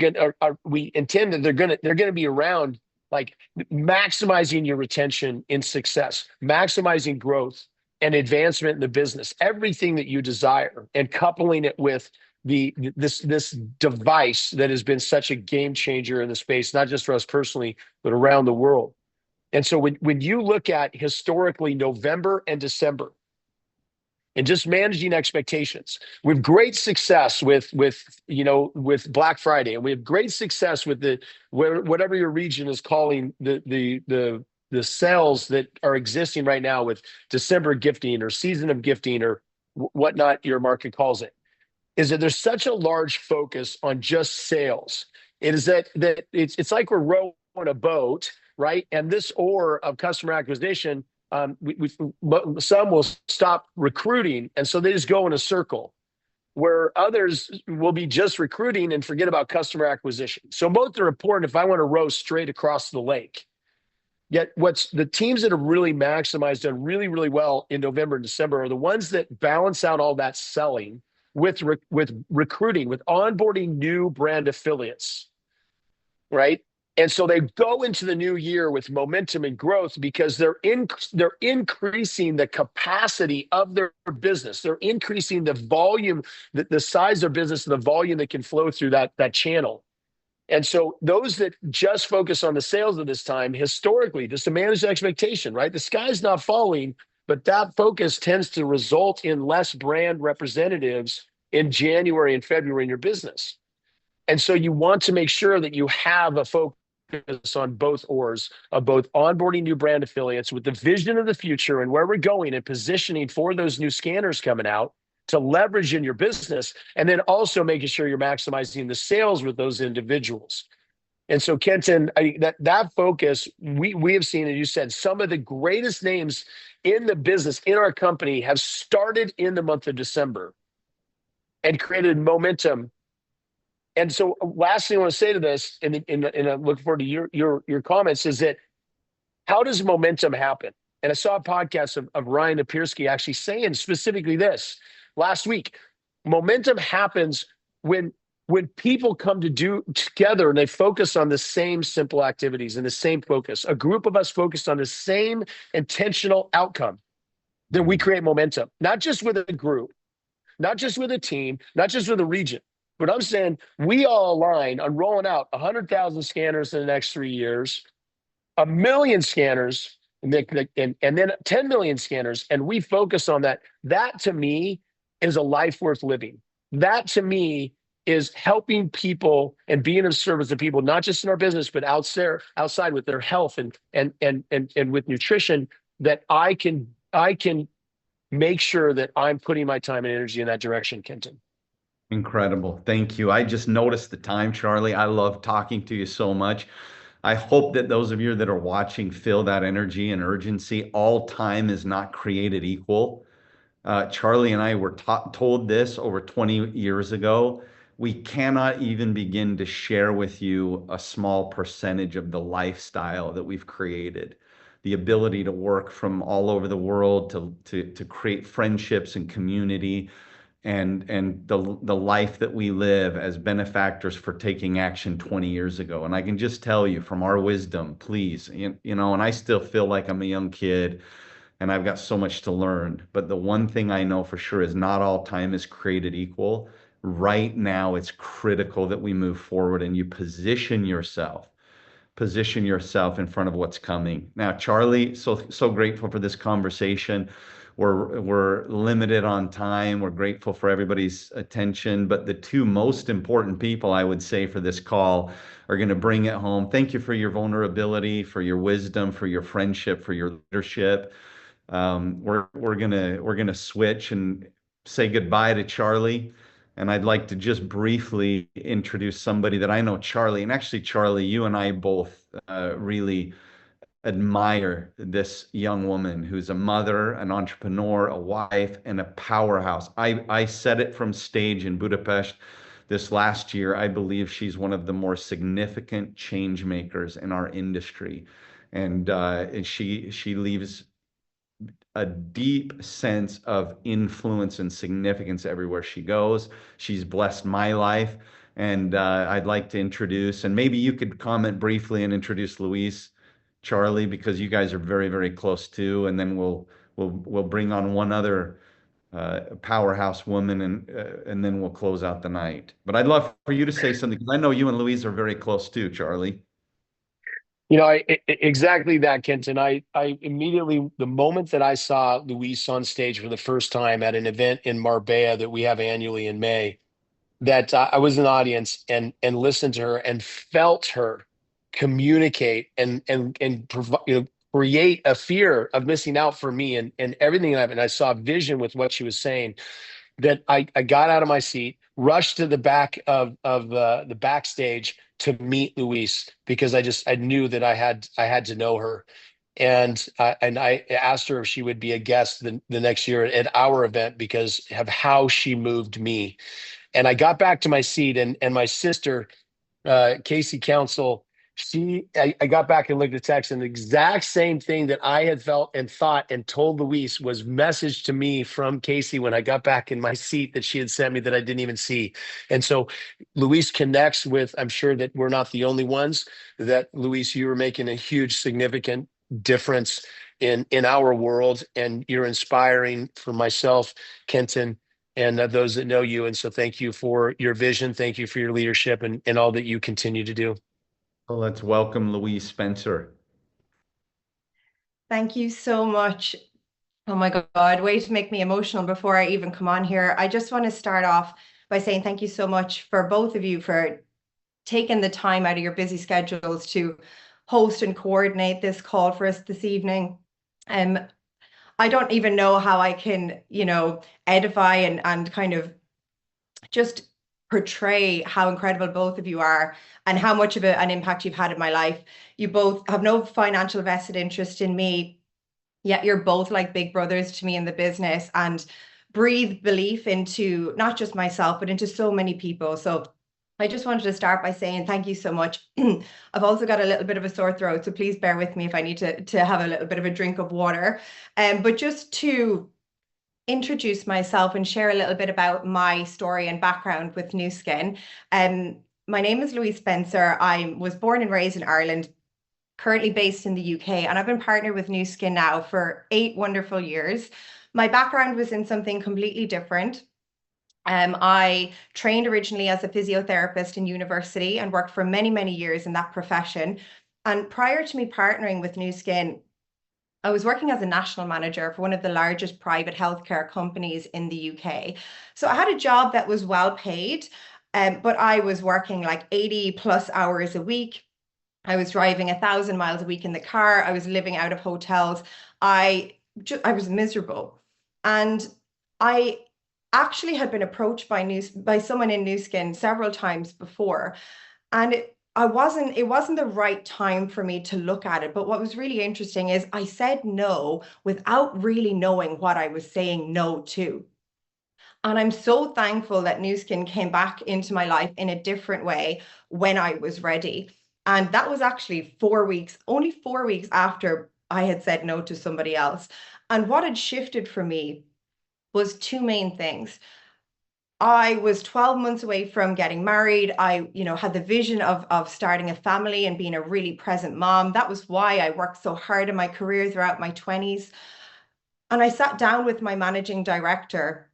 we intend that they're going to be around like maximizing your retention in success, maximizing growth and advancement in the business, everything that you desire, and coupling it with this device that has been such a game changer in the space, not just for us personally, but around the world. And so when you look at historically November and December and just managing expectations, we have great success with Black Friday, and we have great success with whatever your region is calling the sales that are existing right now with December gifting or season of gifting or whatnot your market calls it, is that there's such a large focus on just sales. It is that it's like we're rowing a boat, right? And this oar of customer acquisition, some will stop recruiting, and so they just go in a circle, where others will be just recruiting and forget about customer acquisition. So both are important if I want to row straight across the lake. Yet what's the teams that have really maximized, done really, really well in November and December are the ones that balance out all that selling with recruiting, with onboarding new brand affiliates, right? And so they go into the new year with momentum and growth because they're increasing the capacity of their business. They're increasing the volume, the size of their business, and the volume that can flow through that channel. And so those that just focus on the sales at this time, historically, just to manage the expectation, right? The sky's not falling, but that focus tends to result in less brand representatives in January and February in your business. And so you want to make sure that you have a focus on both oars of both onboarding new brand affiliates with the vision of the future and where we're going and positioning for those new scanners coming out to leverage in your business, and then also making sure you're maximizing the sales with those individuals. And so, Kenton, that focus, we have seen, as you said, some of the greatest names in the business, in our company, have started in the month of December and created momentum. And so last thing I want to say to this, and I'm looking forward to your comments, is that how does momentum happen? And I saw a podcast of Ryan Apiersky actually saying specifically this last week. Momentum happens when people come to do together and they focus on the same simple activities and the same focus. A group of us focused on the same intentional outcome, then we create momentum, not just with a group, not just with a team, not just with a region. But I'm saying we all align on rolling out 100,000 scanners in the next 3 years, 1 million scanners, and then 10 million scanners, and we focus on that. That, to me, is a life worth living. That, to me, is helping people and being of service to people, not just in our business, but outside with their health and with nutrition, that I can make sure that I'm putting my time and energy in that direction, Kenton.
Incredible. Thank you. I just noticed the time, Charlie. I love talking to you so much. I hope that those of you that are watching feel that energy and urgency. All time is not created equal. Charlie and I were told this over 20 years ago. We cannot even begin to share with you a small percentage of the lifestyle that we've created. The ability to work from all over the world to create friendships and community and the life that we live as benefactors for taking action 20 years ago. And I can just tell you from our wisdom, please, and I still feel like I'm a young kid and I've got so much to learn. But the one thing I know for sure is not all time is created equal. Right now, it's critical that we move forward and you position yourself in front of what's coming. Now, Charlie, so grateful for this conversation. We're limited on time. We're grateful for everybody's attention, but the two most important people I would say for this call are going to bring it home. Thank you for your vulnerability, for your wisdom, for your friendship, for your leadership. We're gonna switch and say goodbye to Charlie. And I'd like to just briefly introduce somebody that I know, Charlie. And actually, Charlie, you and I both really admire this young woman who's a mother, an entrepreneur, a wife, and a powerhouse. I said it from stage in Budapest this last year. I believe she's one of the more significant change makers in our industry. And she leaves a deep sense of influence and significance everywhere she goes. She's blessed my life. And I'd like to introduce, and maybe you could comment briefly and introduce Luis, Charlie, because you guys are very, very close too. And then we'll bring on one other powerhouse woman, and then we'll close out the night. But I'd love for you to say something because I know you and Luis are very close too, Charlie.
Exactly that, Kenton. I immediately, the moment that I saw Luis on stage for the first time at an event in Marbella that we have annually in May, that I was in the audience and listened to her and felt her communicate and provide, create a fear of missing out for me and everything. And I saw vision with what she was saying that I got out of my seat, rushed to the back of the backstage to meet Luis because I knew that I had to know her. And I asked her if she would be a guest the next year at our event because of how she moved me. And I got back to my seat, and my sister, Casey Council, I got back and looked at the text, and the exact same thing that I had felt and thought and told Luis was messaged to me from Casey when I got back in my seat that she had sent me that I didn't even see. And so Luis connects with, I'm sure that we're not the only ones, that Luis, you were making a huge, significant difference in our world, and you're inspiring for myself, Kenton, and those that know you. And so thank you for your vision. Thank you for your leadership and all that you continue to do.
Well, let's welcome Louise Spencer.
Thank you so much. Oh my God, way to make me emotional before I even come on here. I just want to start off by saying thank you so much for both of you for taking the time out of your busy schedules to host and coordinate this call for us this evening. I don't even know how I can, edify and kind of just portray how incredible both of you are and how much of an impact you've had in my life. You both have no financial vested interest in me, yet you're both like big brothers to me in the business and breathe belief into not just myself, but into so many people. So I just wanted to start by saying thank you so much. I've also got a little bit of a sore throat, so please bear with me if I need to have a little bit of a drink of water. But just to introduce myself and share a little bit about my story and background with Nu Skin. My name is Louise Spencer. I was born and raised in Ireland, currently based in the UK, and I've been partnered with Nu Skin now for 8 wonderful years. My background was in something completely different. I trained originally as a physiotherapist in university and worked for many, many years in that profession. And prior to me partnering with Nu Skin, I was working as a national manager for one of the largest private healthcare companies in the UK. So I had a job that was well paid, but I was working like 80 plus hours a week. I was driving 1,000 miles a week in the car. I was living out of hotels. I was miserable. And I actually had been approached by someone in Nu Skin several times before. And it wasn't the right time for me to look at it. But what was really interesting is I said no without really knowing what I was saying no to. And I'm so thankful that Nu Skin came back into my life in a different way when I was ready. And that was actually 4 weeks, only 4 weeks after I had said no to somebody else. And what had shifted for me was two main things. I was 12 months away from getting married. I, had the vision of starting a family and being a really present mom. That was why I worked so hard in my career throughout my 20s. And I sat down with my managing director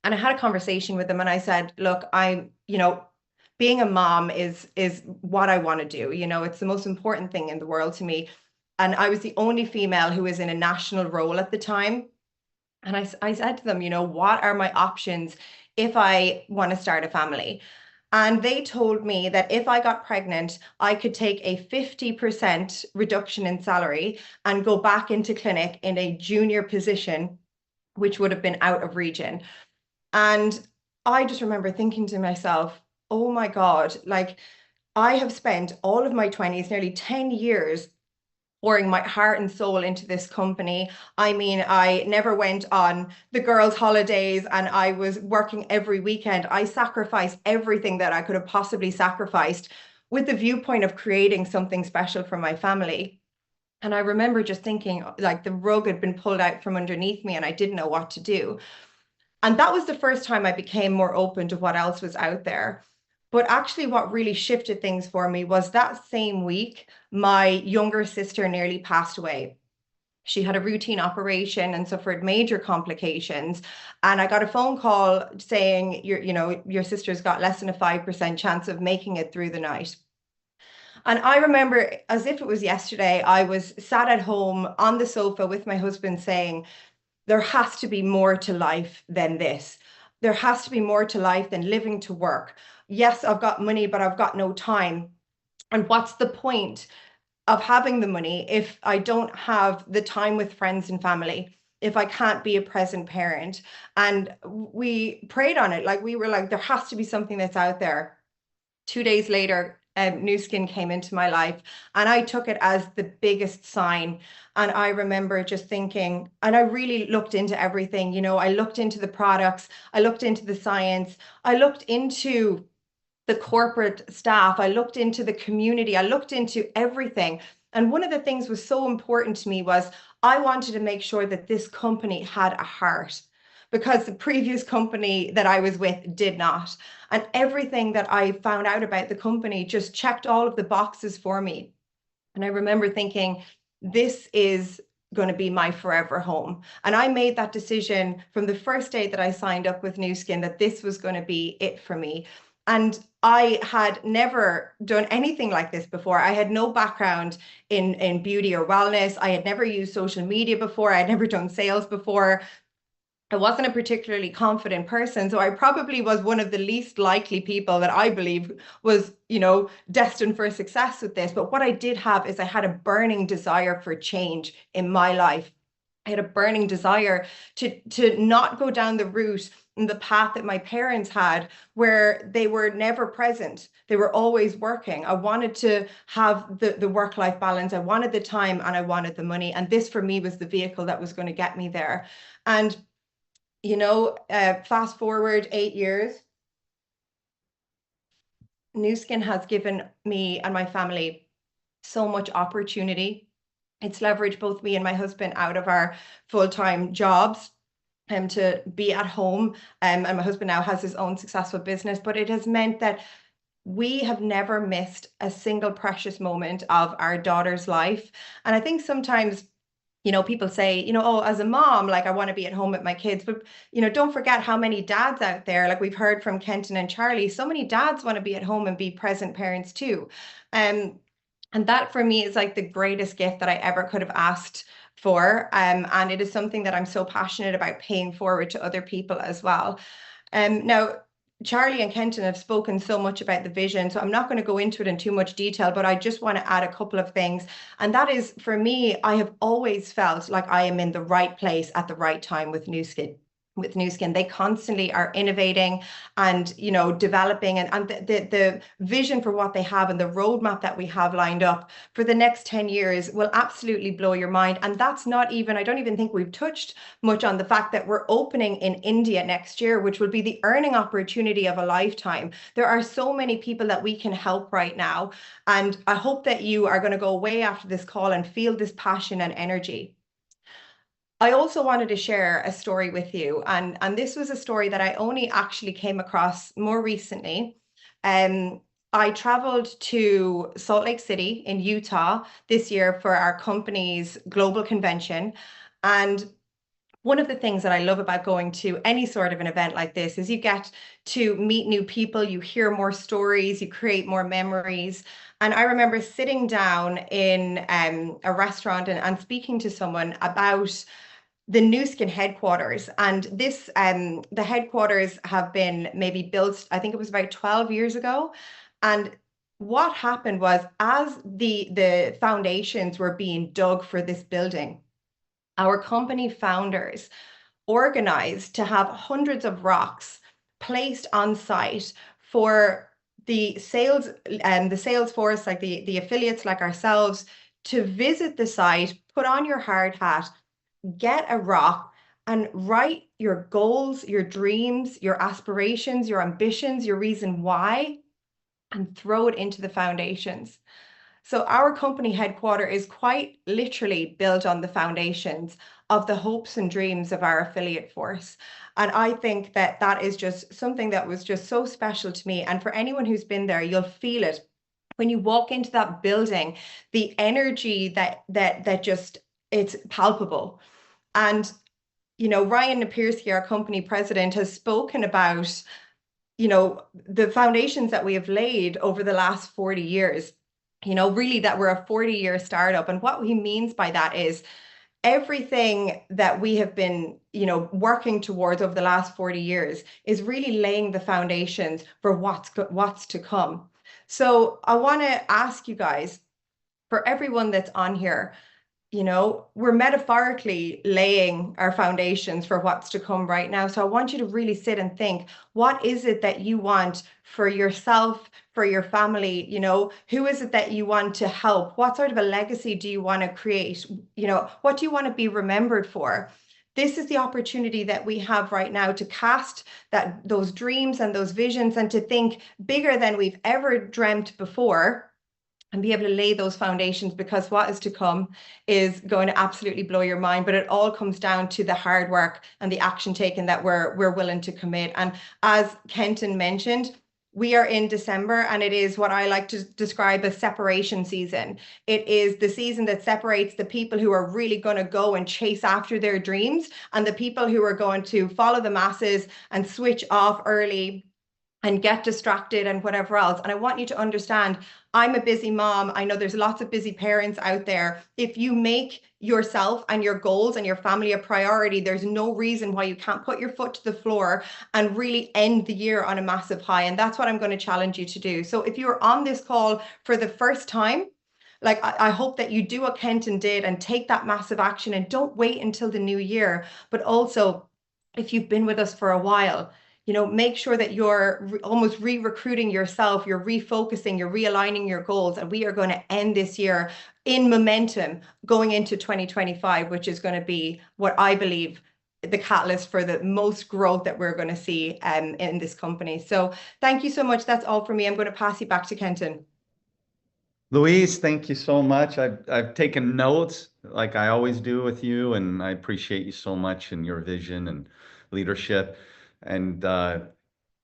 and I had a conversation with him and I said, look, being a mom is what I want to do. It's the most important thing in the world to me. And I was the only female who was in a national role at the time. And I said to them, what are my options if I want to start a family? And they told me that if I got pregnant, I could take a 50% reduction in salary and go back into clinic in a junior position, which would have been out of region. And I just remember thinking to myself, oh my God, like I have spent all of my 20s, nearly 10 years pouring my heart and soul into this company. I mean, I never went on the girls' holidays and I was working every weekend. I sacrificed everything that I could have possibly sacrificed with the viewpoint of creating something special for my family. And I remember just thinking like the rug had been pulled out from underneath me and I didn't know what to do. And that was the first time I became more open to what else was out there. But actually, what really shifted things for me was that same week, my younger sister nearly passed away. She had a routine operation and suffered major complications. And I got a phone call saying, your sister's got less than a 5% chance of making it through the night. And I remember, as if it was yesterday, I was sat at home on the sofa with my husband saying, there has to be more to life than this. There has to be more to life than living to work. Yes, I've got money, but I've got no time. And what's the point of having the money if I don't have the time with friends and family, if I can't be a present parent? And we prayed on it. Like we were like, there has to be something that's out there. 2 days later, Nu Skin came into my life and I took it as the biggest sign. And I remember just thinking, and I really looked into everything. I looked into the products, I looked into the science, I looked into the corporate staff, I looked into the community, I looked into everything. And one of the things was so important to me was I wanted to make sure that this company had a heart, because the previous company that I was with did not. And everything that I found out about the company just checked all of the boxes for me. And I remember thinking, this is going to be my forever home. And I made that decision from the first day that I signed up with Nu Skin that this was going to be it for me. And I had never done anything like this before. I had no background in beauty or wellness. I had never used social media before. I had never done sales before. I wasn't a particularly confident person. So I probably was one of the least likely people that I believe was, destined for success with this. But what I did have is I had a burning desire for change in my life. I had a burning desire to not go down the route and the path that my parents had, where they were never present. They were always working. I wanted to have the work-life balance. I wanted the time and I wanted the money. And this for me was the vehicle that was going to get me there. And fast forward 8 years, Nu Skin has given me and my family so much opportunity. It's leveraged both me and my husband out of our full-time jobs to be at home. And my husband now has his own successful business, but it has meant that we have never missed a single precious moment of our daughter's life. And I think sometimes people say, oh, as a mom, like I want to be at home with my kids. But, don't forget how many dads out there, like we've heard from Kenton and Charlie, so many dads want to be at home and be present parents too. And that for me is like the greatest gift that I ever could have asked for. And it is something that I'm so passionate about paying forward to other people as well. Now, Charlie and Kenton have spoken so much about the vision, so I'm not going to go into it in too much detail, but I just want to add a couple of things. And that is, for me, I have always felt like I am in the right place at the right time with Nu Skin. with Nu Skin. They constantly are innovating and, you know, developing, and the vision for what they have and the roadmap that we have lined up for the next 10 years will absolutely blow your mind. And that's not even, I don't even think we've touched much on the fact that we're opening in India next year, which will be the earning opportunity of a lifetime. There are so many people that we can help right now. And I hope that you are going to go away after this call and feel this passion and energy. I also wanted to share a story with you, and this was a story that I only actually came across more recently. Um, I traveled to Salt Lake City in Utah this year for our company's global convention. And one of the things that I love about going to any sort of an event like this is you get to meet new people, you hear more stories, you create more memories. And I remember sitting down in a restaurant and speaking to someone about the Nu Skin headquarters. And this, the headquarters have been maybe built, I think it was about 12 years ago. And what happened was, as the foundations were being dug for this building, our company founders organized to have hundreds of rocks placed on site for the sales and the sales force, like the affiliates like ourselves, to visit the site, put on your hard hat, get a rock, and write your goals, your dreams, your aspirations, your ambitions, your reason why, and throw it into the foundations. So our company headquarter is quite literally built on the foundations of the hopes and dreams of our affiliate force. And I think that that is just something that was just so special to me. And for anyone who's been there, you'll feel it when you walk into that building, the energy that just, it's palpable. And, you know, Ryan Napierski, our company president, has spoken about, you know, the foundations that we have laid over the last 40 years, you know, really that we're a 40-year startup. And what he means by that is everything that we have been, you know, working towards over the last 40 years is really laying the foundations for what's to come. So I want to ask you guys, for everyone that's on here, you know, we're metaphorically laying our foundations for what's to come right now. So I want you to really sit and think, what is it that you want for yourself, for your family? You know, who is it that you want to help? What sort of a legacy do you want to create? You know, what do you want to be remembered for? This is the opportunity that we have right now to cast those dreams and those visions and to think bigger than we've ever dreamt before, and be able to lay those foundations, because what is to come is going to absolutely blow your mind. But it all comes down to the hard work and the action taken that we're willing to commit. And as Kenton mentioned, we are in December, and it is what I like to describe as separation season. It is the season that separates the people who are really going to go and chase after their dreams and the people who are going to follow the masses and switch off early and get distracted and whatever else. And I want you to understand, I'm a busy mom. I know there's lots of busy parents out there. If you make yourself and your goals and your family a priority, there's no reason why you can't put your foot to the floor and really end the year on a massive high. And that's what I'm going to challenge you to do. So if you're on this call for the first time, like, I hope that you do what Kenton did and take that massive action, and don't wait until the new year. But also, if you've been with us for a while, you know, make sure that you're almost re-recruiting yourself, you're refocusing, you're realigning your goals. And we are going to end this year in momentum going into 2025, which is going to be what I believe the catalyst for the most growth that we're going to see in this company. So thank you so much. That's all for me. I'm going to pass you back to Kenton.
Louise, thank you so much. I've taken notes like I always do with you, and I appreciate you so much and your vision and leadership. And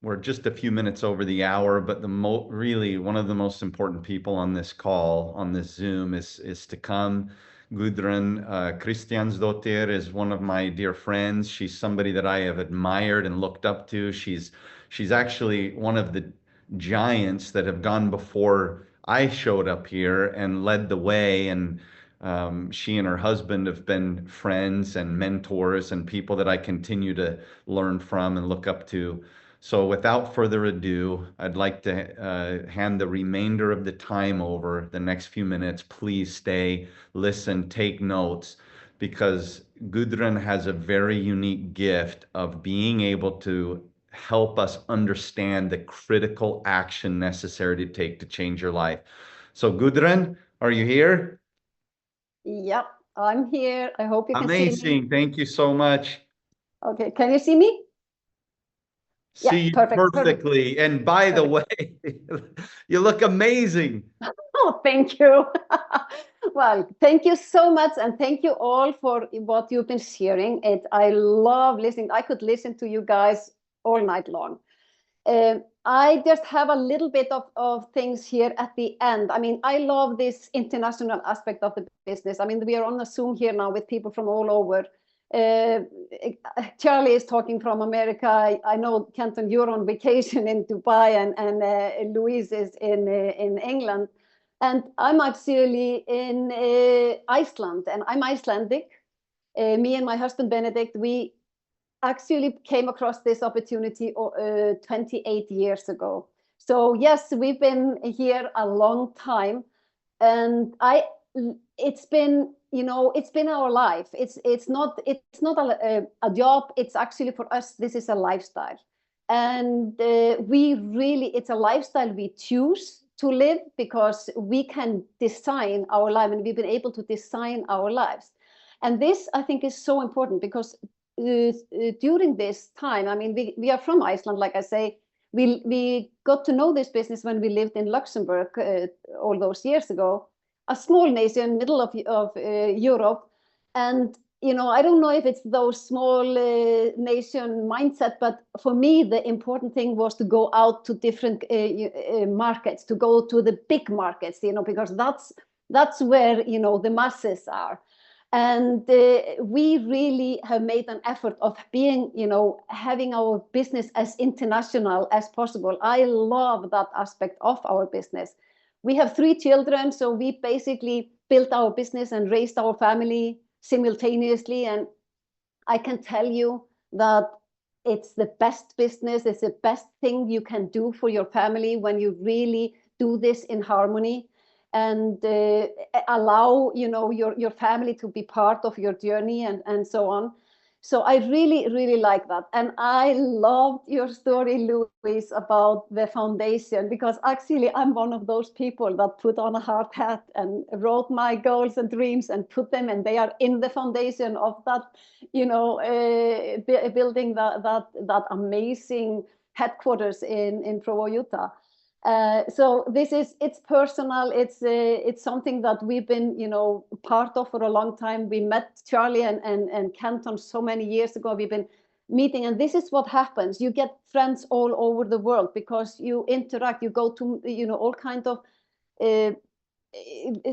we're just a few minutes over the hour, but really one of the most important people on this call, on this Zoom, is to come. Gudrun Kristjansdottir is one of my dear friends. She's somebody that I have admired and looked up to. She's actually one of the giants that have gone before I showed up here and led the way. And she and her husband have been friends and mentors and people that I continue to learn from and look up to. So without further ado, I'd like to hand the remainder of the time over, the next few minutes. Please stay, listen, take notes, because Gudrun has a very unique gift of being able to help us understand the critical action necessary to take to change your life. So Gudrun, are you here?
Yep, I'm here. I hope you can see me.
Amazing. Thank you so much.
Okay, can you see me? Yeah,
See you
perfect.
perfectly. And by the way, you look amazing.
Oh, thank you. Well, thank you so much, and thank you all for what you've been sharing. I love listening. I could listen to you guys all night long. I just have a little bit of things here at the end. I mean, I love this international aspect of the business. I mean, we are on a Zoom here now with people from all over. Charlie is talking from America. I know, Kenton, you're on vacation in Dubai, and Louise is in England. And I'm actually in Iceland, and I'm Icelandic. Me and my husband, Benedict, we actually came across this opportunity 28 years ago. So yes, we've been here a long time, and it's been, you know, it's been our life. It's not a job. It's actually, for us, this is a lifestyle, and it's a lifestyle we choose to live because we can design our life, and we've been able to design our lives. And this, I think, is so important because during this time, I mean, we are from Iceland, like I say. We got to know this business when we lived in Luxembourg all those years ago, a small nation, middle of Europe. And, you know, I don't know if it's those small nation mindset, but for me, the important thing was to go out to different markets, to go to the big markets, you know, because that's where, you know, the masses are. And we really have made an effort of being, you know, having our business as international as possible. I love that aspect of our business. We have 3 children, so we basically built our business and raised our family simultaneously. And I can tell you that it's the best business. It's the best thing you can do for your family when you really do this in harmony and allow, you know, your family to be part of your journey and so on. So I really, really like that. And I loved your story, Louise, about the foundation, because actually I'm one of those people that put on a hard hat and wrote my goals and dreams and put them, and they are in the foundation of that, you know, building that amazing headquarters in Provo, Utah. So it's personal. It's something that we've been, you know, part of for a long time. We met Charlie and Kenton so many years ago. We've been meeting, and this is what happens. You get friends all over the world because you interact. You go to, you know, all kinds of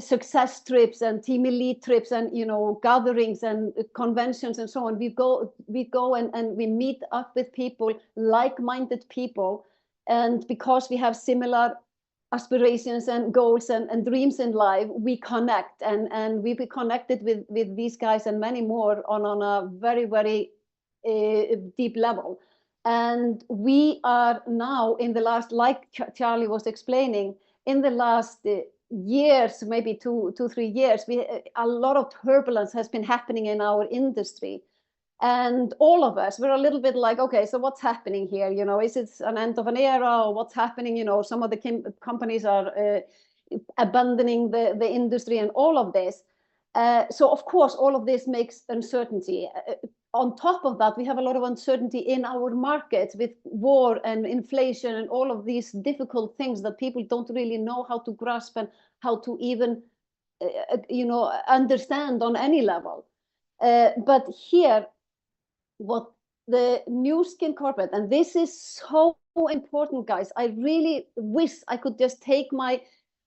success trips and team elite trips and, you know, gatherings and conventions and so on. We go and we meet up with people, like-minded people. And because we have similar aspirations and goals and dreams in life, we connect, and we be connected with these guys and many more on a very, very deep level. And we are now in the last, like Charlie was explaining, in the last years, maybe two, 3 years, a lot of turbulence has been happening in our industry. And all of us, we're a little bit like, okay, so what's happening here? You know, is it an end of an era, or what's happening? You know, some of the companies are abandoning the industry and all of this. So of course, all of this makes uncertainty. On top of that, we have a lot of uncertainty in our markets with war and inflation and all of these difficult things that people don't really know how to grasp and how to even, you know, understand on any level. But here, what the Nu Skin Corporate, and this is so important, guys. I really wish I could just take my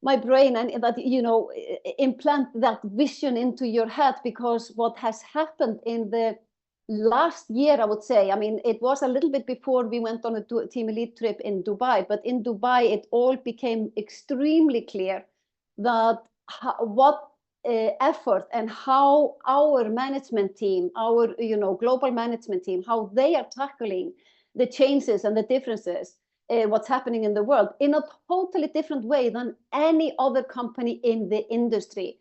brain and that, you know, implant that vision into your head, because what has happened in the last year, I would say, I mean, it was a little bit before we went on a team elite trip in Dubai, but in Dubai, it all became extremely clear that what effort and how our management team, our, you know, global management team, how they are tackling the changes and the differences, what's happening in the world in a totally different way than any other company in the industry.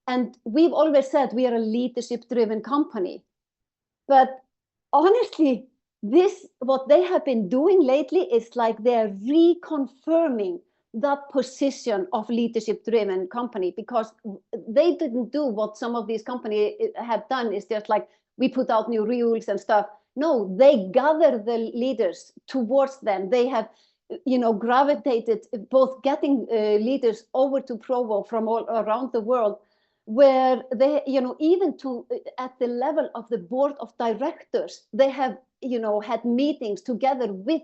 And we've always said we are a leadership-driven company. But honestly, what they have been doing lately is like they're reconfirming that position of leadership-driven company, because they didn't do what some of these companies have done, is just like, we put out new rules and stuff. No, they gather the leaders towards them. They have, gravitated, both getting leaders over to Provo from all around the world, where they, even to at the level of the board of directors, they have, had meetings together with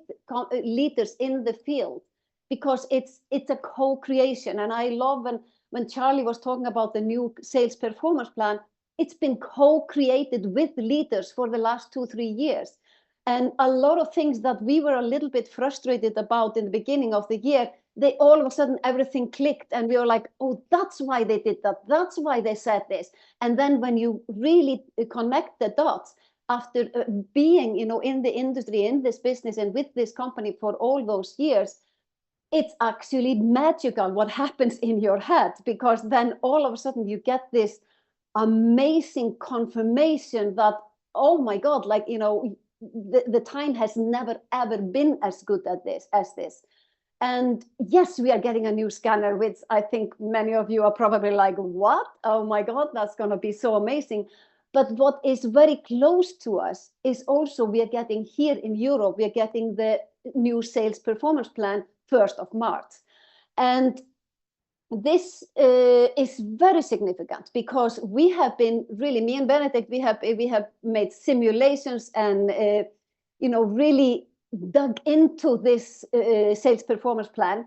leaders in the field, because it's a co-creation. And I love when Charlie was talking about the new sales performance plan, it's been co-created with leaders for the last 2-3 years. And a lot of things that we were a little bit frustrated about in the beginning of the year, they all of a sudden everything clicked, and we were like, oh, that's why they did that. That's why they said this. And then when you really connect the dots after being, in the industry, in this business, and with this company for all those years, it's actually magical what happens in your head, because then all of a sudden you get this amazing confirmation that, oh my God, like, the time has never ever been as good at this as this. And yes, we are getting a new scanner, which I think many of you are probably like, what? Oh my God, that's going to be so amazing. But what is very close to us is also, we are getting here in Europe, we are getting the new sales performance plan 1st of March. And this is very significant, because we have been really, me and Benedict, we have made simulations and really dug into this sales performance plan,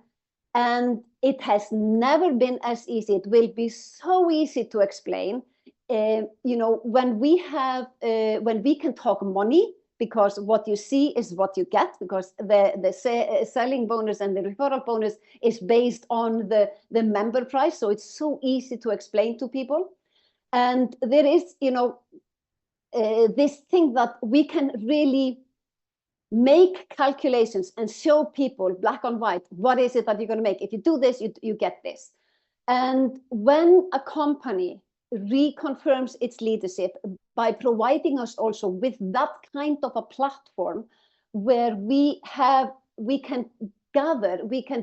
and it has never been as easy. It will be so easy to explain. When we can talk money, because what you see is what you get, because the selling bonus and the referral bonus is based on the member price. So it's so easy to explain to people. And there is, this thing that we can really make calculations and show people black on white, what is it that you're going to make? If you do this, you get this. And when a company reconfirms its leadership by providing us also with that kind of a platform, where we can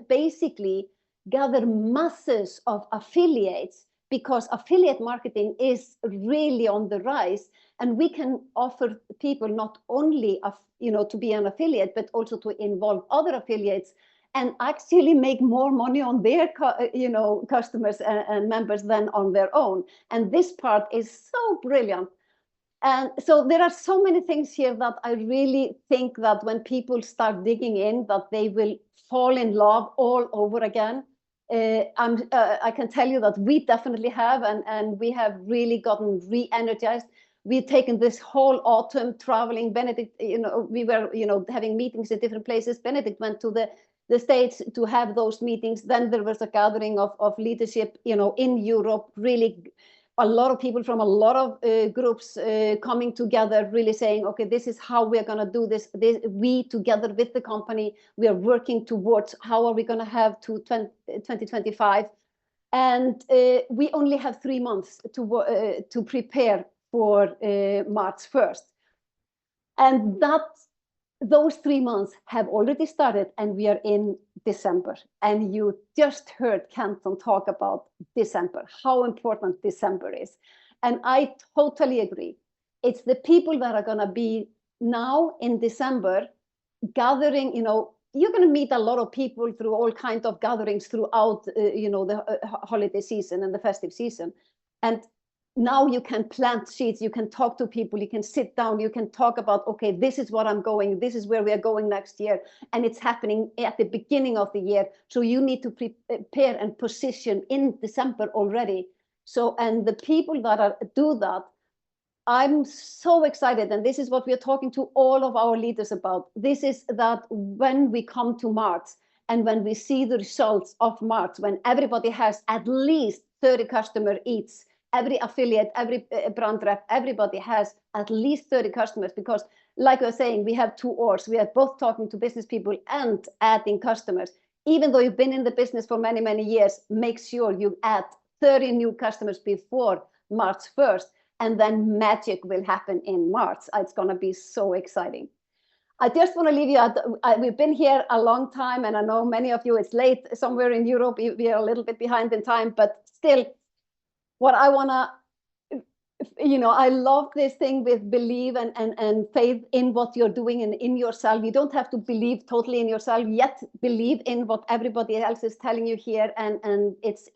basically gather masses of affiliates, because affiliate marketing is really on the rise, and we can offer people not only to be an affiliate, but also to involve other affiliates and actually make more money on their customers and members than on their own. And this part is so brilliant. And so there are so many things here that I really think that when people start digging in, that they will fall in love all over again. I can tell you that we definitely have, and we have really gotten re-energized. We've taken this whole autumn traveling. Benedict, we were, having meetings in different places. Benedict went to the States to have those meetings. Then there was a gathering of leadership, in Europe, really a lot of people from a lot of groups coming together, really saying, okay, this is how we're going to do this. We, together with the company, we are working towards how are we going to have to 2025. And we only have 3 months to prepare for March 1st. And those 3 months have already started, and we are in December. And you just heard Kenton talk about December, how important December is. And I totally agree. It's the people that are going to be now in December gathering, you're going to meet a lot of people through all kinds of gatherings throughout, the holiday season and the festive season. And now you can plant seeds, you can talk to people, you can sit down, you can talk about, okay, this is what I'm going, this is where we are going next year. And it's happening at the beginning of the year. So you need to prepare and position in December already. So, and the people that do that, I'm so excited. And this is what we are talking to all of our leaders about. This is that when we come to March and when we see the results of March, when everybody has at least 30 customers each, every affiliate, every brand rep, everybody has at least 30 customers, because like I was saying, we have 2 oars. We are both talking to business people and adding customers. Even though you've been in the business for many, many years, make sure you add 30 new customers before March 1st. And then magic will happen in March. It's going to be so exciting. I just want to leave you at, we've been here a long time, and I know many of you, it's late somewhere in Europe. We are a little bit behind in time, but still, what I want to, I love this thing with believe and faith in what you're doing and in yourself. You don't have to believe totally in yourself, yet believe in what everybody else is telling you here. And it's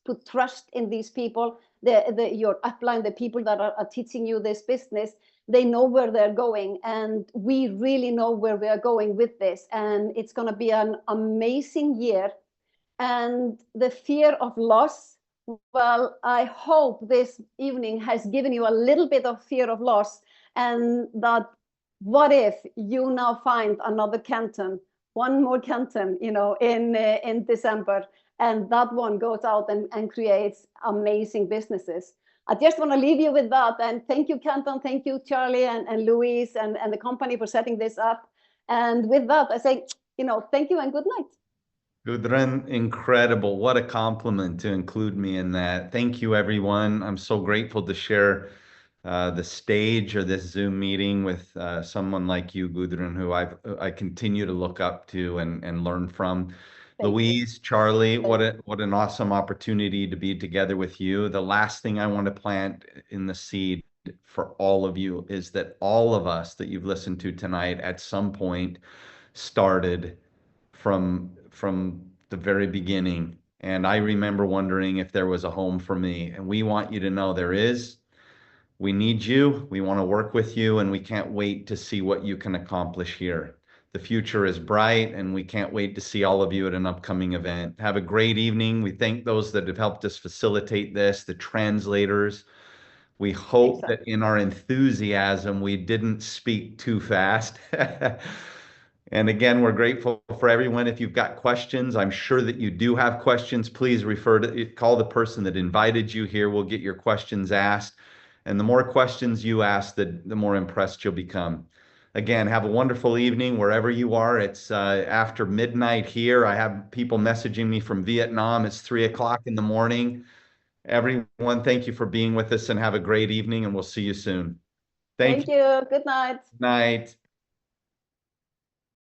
put trust in these people, your upline, the people that are teaching you this business. They know where they're going, and we really know where we are going with this. And it's going to be an amazing year. And the fear of loss, well, I hope this evening has given you a little bit of fear of loss, and that what if you now find another Kenton, one more Kenton, in December, and that one goes out and creates amazing businesses. I just want to leave you with that. And thank you, Kenton. Thank you, Charlie and Louise and the company for setting this up. And with that, I say, thank you and good night.
Gudrun, incredible. What a compliment to include me in that. Thank you, everyone. I'm so grateful to share the stage or this Zoom meeting with someone like you, Gudrun, who I continue to look up to and learn from. Louise, Charlie, what an awesome opportunity to be together with you. The last thing I want to plant in the seed for all of you is that all of us that you've listened to tonight at some point started from the very beginning. And I remember wondering if there was a home for me. And we want you to know there is. We need you. We want to work with you, and we can't wait to see what you can accomplish here. The future is bright, and we can't wait to see all of you at an upcoming event. Have a great evening. We thank those that have helped us facilitate this, the translators. We hope that in our enthusiasm, we didn't speak too fast. And again, we're grateful for everyone. If you've got questions, I'm sure that you do have questions. Please call the person that invited you here. We'll get your questions asked. And the more questions you ask, the more impressed you'll become. Again, have a wonderful evening wherever you are. It's after midnight here. I have people messaging me from Vietnam. It's 3 o'clock in the morning. Everyone, thank you for being with us, and have a great evening, and we'll see you soon.
Thank you. Good night.
Night.